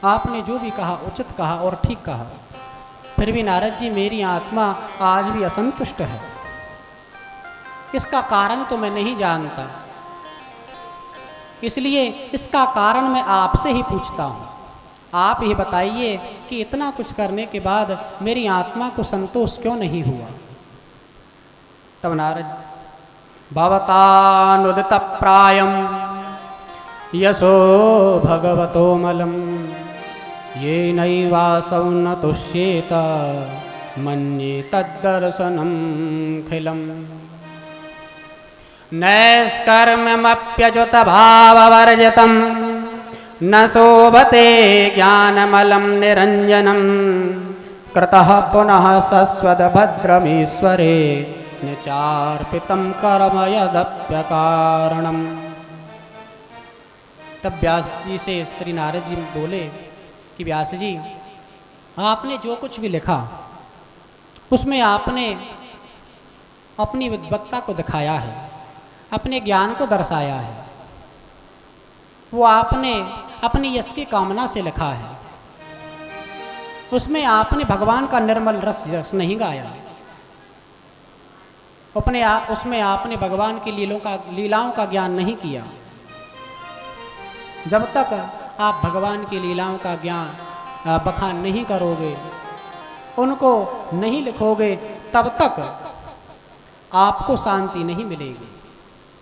आपने जो भी कहा उचित कहा और ठीक कहा। फिर भी नारद जी मेरी आत्मा आज भी असंतुष्ट है। इसका कारण तो मैं नहीं जानता, इसलिए इसका कारण मैं आपसे ही पूछता हूँ। आप ही बताइए कि इतना कुछ करने के बाद मेरी आत्मा को संतोष क्यों नहीं हुआ। तब नारद, भवतानुदित प्रायम यशो भगवतो मलम ये नैवासौ न तुष्येत मन्ये तद्दर्शनं खिलम् नैष्कर्म्यमप्यच्युत भाववर्जितं न शोभते ज्ञानमलं निरञ्जनं कृतः पुनः सस्वद्भद्रमीश्वरे निचार्पितं कर्म यदप्यकारणम्। तब व्यास जी से श्री नारद जी बोले कि व्यास जी, आपने जो कुछ भी लिखा उसमें आपने अपनी विद्वत्ता को दिखाया है, अपने ज्ञान को दर्शाया है। वो आपने अपनी यश की कामना से लिखा है। उसमें आपने भगवान का निर्मल रस नहीं गाया। उसमें आपने भगवान की लीलाओं का ज्ञान नहीं किया। जब तक आप भगवान की लीलाओं का ज्ञान बखान नहीं करोगे, उनको नहीं लिखोगे, तब तक आपको शांति नहीं मिलेगी।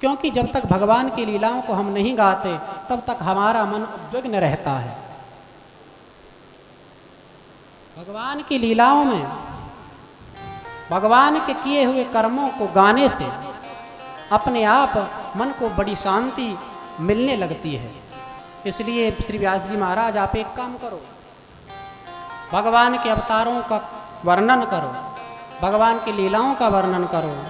क्योंकि जब तक भगवान की लीलाओं को हम नहीं गाते, तब तक हमारा मन उद्विग्न रहता है। भगवान की लीलाओं में भगवान के किए हुए कर्मों को गाने से अपने आप मन को बड़ी शांति मिलने लगती है। इसलिए श्री व्यास जी महाराज, आप एक काम करो, भगवान के अवतारों का वर्णन करो, भगवान की लीलाओं का वर्णन करो,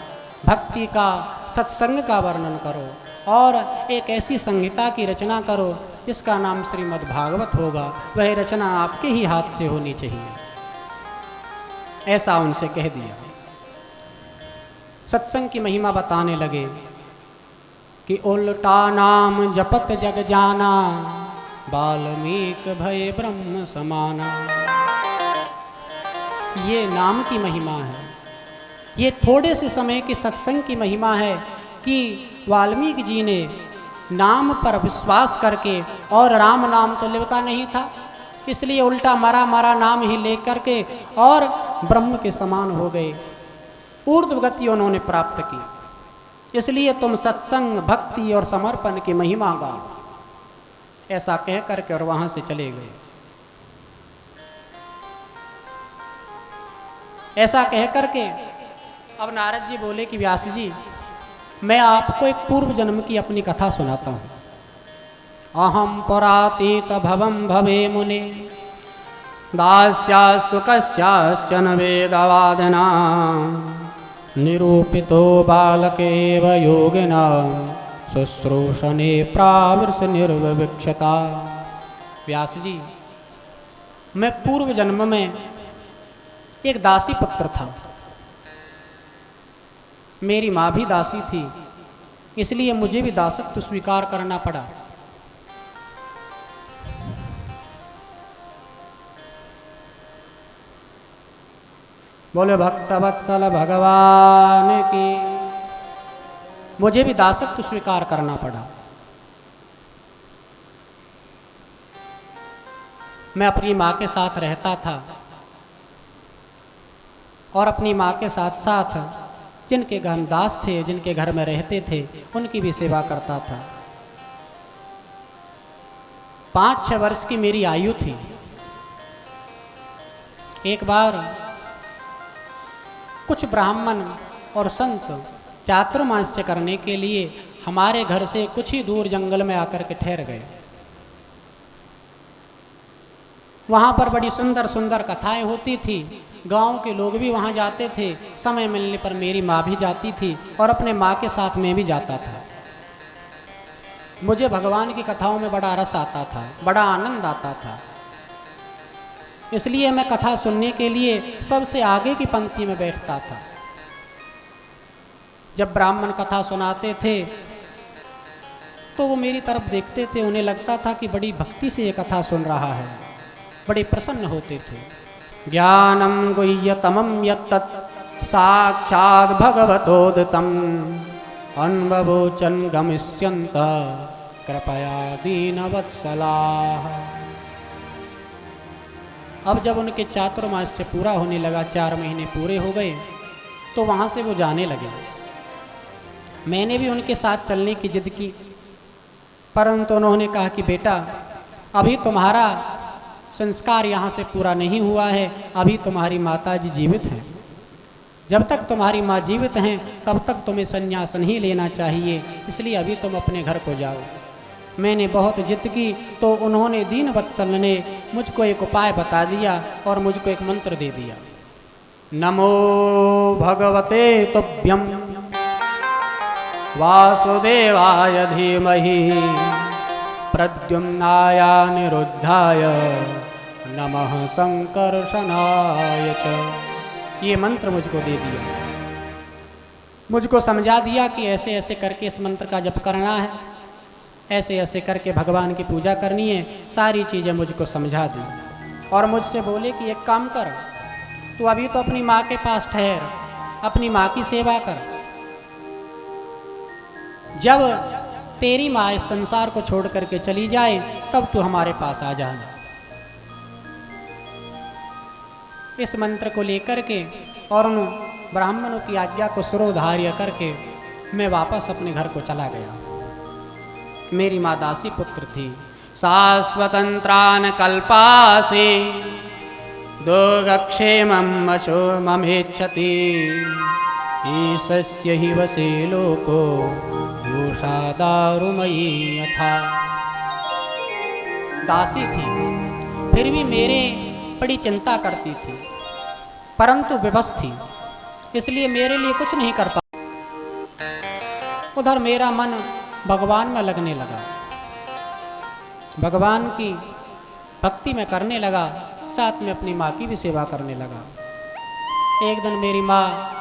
भक्ति का, सत्संग का वर्णन करो और एक ऐसी संहिता की रचना करो जिसका नाम श्रीमद् भागवत होगा। वह रचना आपके ही हाथ से होनी चाहिए, ऐसा उनसे कह दिया। सत्संग की महिमा बताने लगे कि उल्टा नाम जपत जग जाना, वाल्मीक भय ब्रह्म समाना। ये नाम की महिमा है। ये थोड़े से समय के सत्संग की महिमा है कि वाल्मीकि जी ने नाम पर विश्वास करके, और राम नाम तो लेता नहीं था, इसलिए उल्टा मरा मरा नाम ही लेकर के और ब्रह्म के समान हो गए, ऊर्ध्व गति उन्होंने प्राप्त की। इसलिए तुम सत्संग, भक्ति और समर्पण की महिमा गाओ, ऐसा कह करके और वहां से चले गए। ऐसा कह करके अब नारद जी बोले कि व्यास जी, मैं आपको एक पूर्व जन्म की अपनी कथा सुनाता हूँ। अहम पुरातीत भवम भवे मुने, दास्यास्तु कस्याश्चन वेदवादना, निरूपितो बालकेव योगिना, शुश्रूषणे प्रावृष निर्विवक्षता। व्यास जी, मैं पूर्व जन्म में एक दासी पुत्र था। मेरी माँ भी दासी थी, इसलिए मुझे भी दासत्व स्वीकार करना पड़ा। बोले भक्तवत्सल भगवान की, मुझे भी दासत्व स्वीकार करना पड़ा। मैं अपनी माँ के साथ रहता था और अपनी माँ के साथ साथ जिनके घर दास थे, जिनके घर में रहते थे, उनकी भी सेवा करता था। 5-6 वर्ष की मेरी आयु थी। एक बार कुछ ब्राह्मण और संत चातुर्मास्य करने के लिए हमारे घर से कुछ ही दूर जंगल में आकर के ठहर गए। वहाँ पर बड़ी सुंदर सुंदर कथाएं होती थी। गांव के लोग भी वहाँ जाते थे। समय मिलने पर मेरी माँ भी जाती थी और अपने माँ के साथ मैं भी जाता था। मुझे भगवान की कथाओं में बड़ा रस आता था, बड़ा आनंद आता था। इसलिए मैं कथा सुनने के लिए सबसे आगे की पंक्ति में बैठता था। जब ब्राह्मण कथा सुनाते थे तो वो मेरी तरफ देखते थे। उन्हें लगता था कि बड़ी भक्ति से ये कथा सुन रहा है, बड़े प्रसन्न होते थे। ज्ञानम गुह्यतमं यत्तत् साक्षात् भगवतोदितम् अन्ववोचन गमिष्यन्त कृपया दीनवत्सलाः। अब जब उनके चातुर्मास से पूरा होने लगा, 4 महीने पूरे हो गए, तो वहाँ से वो जाने लगे। मैंने भी उनके साथ चलने की जिद की, परंतु उन्होंने कहा कि बेटा, अभी तुम्हारा संस्कार यहाँ से पूरा नहीं हुआ है। अभी तुम्हारी माता जी जीवित हैं। जब तक तुम्हारी माँ जीवित हैं तब तक तुम्हें संन्यास नहीं लेना चाहिए, इसलिए अभी तुम अपने घर को जाओ। मैंने बहुत जिद की तो उन्होंने दीन वत्सल ने मुझको एक उपाय बता दिया और मुझको एक मंत्र दे दिया। नमो भगवते तुभ्यं वासुदेवाय धीमहि प्रद्युम्नाय निरुद्धाय नमः संकर्षणाय च। ये मंत्र मुझको दे दिया, मुझको समझा दिया कि ऐसे ऐसे करके इस मंत्र का जप करना है, ऐसे ऐसे करके भगवान की पूजा करनी है। सारी चीज़ें मुझको समझा दी और मुझसे बोले कि एक काम कर, तू अभी तो अपनी माँ के पास ठहर, अपनी माँ की सेवा कर। जब तेरी माँ इस संसार को छोड़ करके चली जाए तब तू हमारे पास आ जाना। इस मंत्र को लेकर के और उन ब्राह्मणों की आज्ञा को सिरोधार्य करके मैं वापस अपने घर को चला गया। मेरी माँ दासी पुत्र थी। शाश्वतंत्रान कल्पासे दोगक्षेमं अशो ममेच्छति ईशस्य हि वसे लोको योषा दारुमयी यथा। दासी थी फिर भी मेरे बड़ी चिंता करती थी, परंतु विवश थी, इसलिए मेरे लिए कुछ नहीं कर पा। उधर मेरा मन भगवान में लगने लगा, भगवान की भक्ति में करने लगा, साथ में अपनी माँ की भी सेवा करने लगा। एक दिन मेरी माँ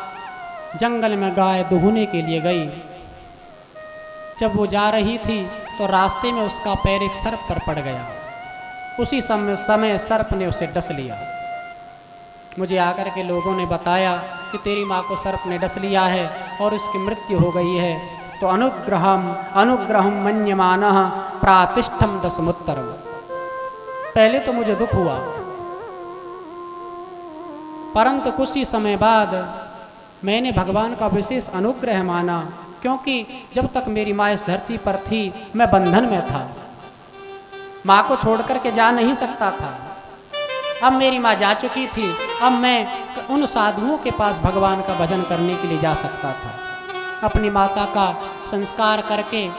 जंगल में गाय दुहने के लिए गई। जब वो जा रही थी तो रास्ते में उसका पैर एक सर्प पर पड़ गया। उसी समय सर्प ने उसे डस लिया। मुझे आकर के लोगों ने बताया कि तेरी माँ को सर्प ने डस लिया है और उसकी मृत्यु हो गई है। तो अनुग्रहम मन्यमानः प्रातिष्ठम दशमुत्तरम। पहले तो मुझे दुख हुआ, परंतु कुछ ही समय बाद मैंने भगवान का विशेष अनुग्रह माना, क्योंकि जब तक मेरी माँ इस धरती पर थी मैं बंधन में था, माँ को छोड़ करके जा नहीं सकता था। अब मेरी माँ जा चुकी थी, अब मैं उन साधुओं के पास भगवान का भजन करने के लिए जा सकता था। अपनी माता का संस्कार करके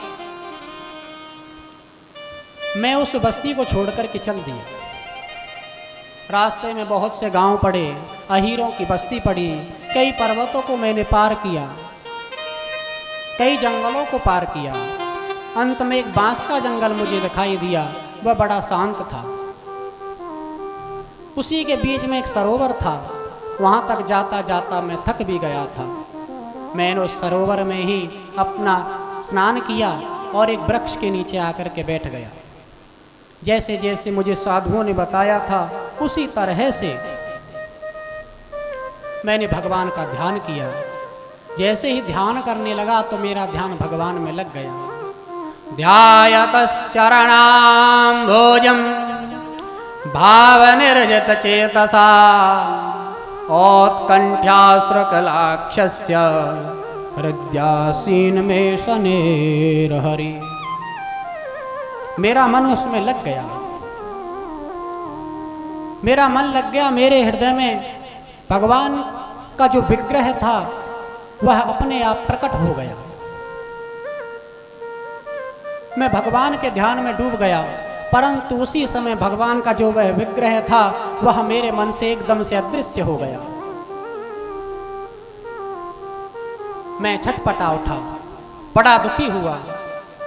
मैं उस बस्ती को छोड़ करके चल दिया। रास्ते में बहुत से गांव पड़े, अहीरों की बस्ती पड़ी, कई पर्वतों को मैंने पार किया, कई जंगलों को पार किया। अंत में एक बांस का जंगल मुझे दिखाई दिया, वह बड़ा शांत था। उसी के बीच में एक सरोवर था, वहां तक जाता जाता मैं थक भी गया था। मैंने उस सरोवर में ही अपना स्नान किया और एक वृक्ष के नीचे आकर के बैठ गया। जैसे जैसे मुझे साधुओं ने बताया था उसी तरह से मैंने भगवान का ध्यान किया। जैसे ही ध्यान करने लगा तो मेरा ध्यान भगवान में लग गया। ध्यायतश्चरणां भोजं भावनिर्जित चेतसा औत्कण्ठ्याश्रकलाक्षस्य हृदयासीन में शनेरहरि। मेरा मन उसमें लग गया, मेरा मन लग गया। मेरे हृदय में भगवान का जो विग्रह था वह अपने आप प्रकट हो गया। मैं भगवान के ध्यान में डूब गया, परंतु उसी समय भगवान का जो वह विग्रह था वह मेरे मन से एकदम से अदृश्य हो गया। मैं छटपटा उठा, बड़ा दुखी हुआ।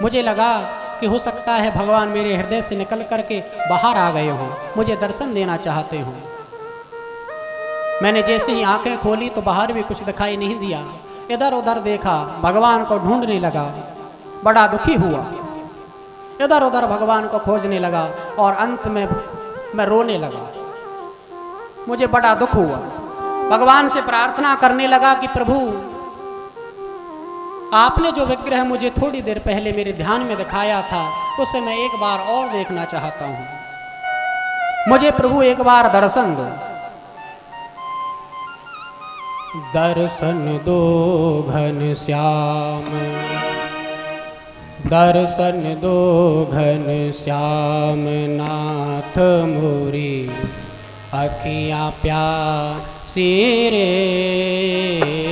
मुझे लगा कि हो सकता है भगवान मेरे हृदय से निकल करके बाहर आ गए हों, मुझे दर्शन देना चाहते हों। मैंने जैसे ही आंखें खोली तो बाहर भी कुछ दिखाई नहीं दिया। इधर उधर देखा, भगवान को ढूंढने लगा, बड़ा दुखी हुआ। इधर उधर भगवान को खोजने लगा और अंत में मैं रोने लगा। मुझे बड़ा दुख हुआ। भगवान से प्रार्थना करने लगा कि प्रभु, आपने जो विग्रह मुझे थोड़ी देर पहले मेरे ध्यान में दिखाया था उसे मैं एक बार और देखना चाहता हूं। मुझे प्रभु एक बार दर्शन दो, दर्शन दो घनश्याम, दर्शन दो घन श्याम नाथ मोरी अखियाँ प्यासी रे।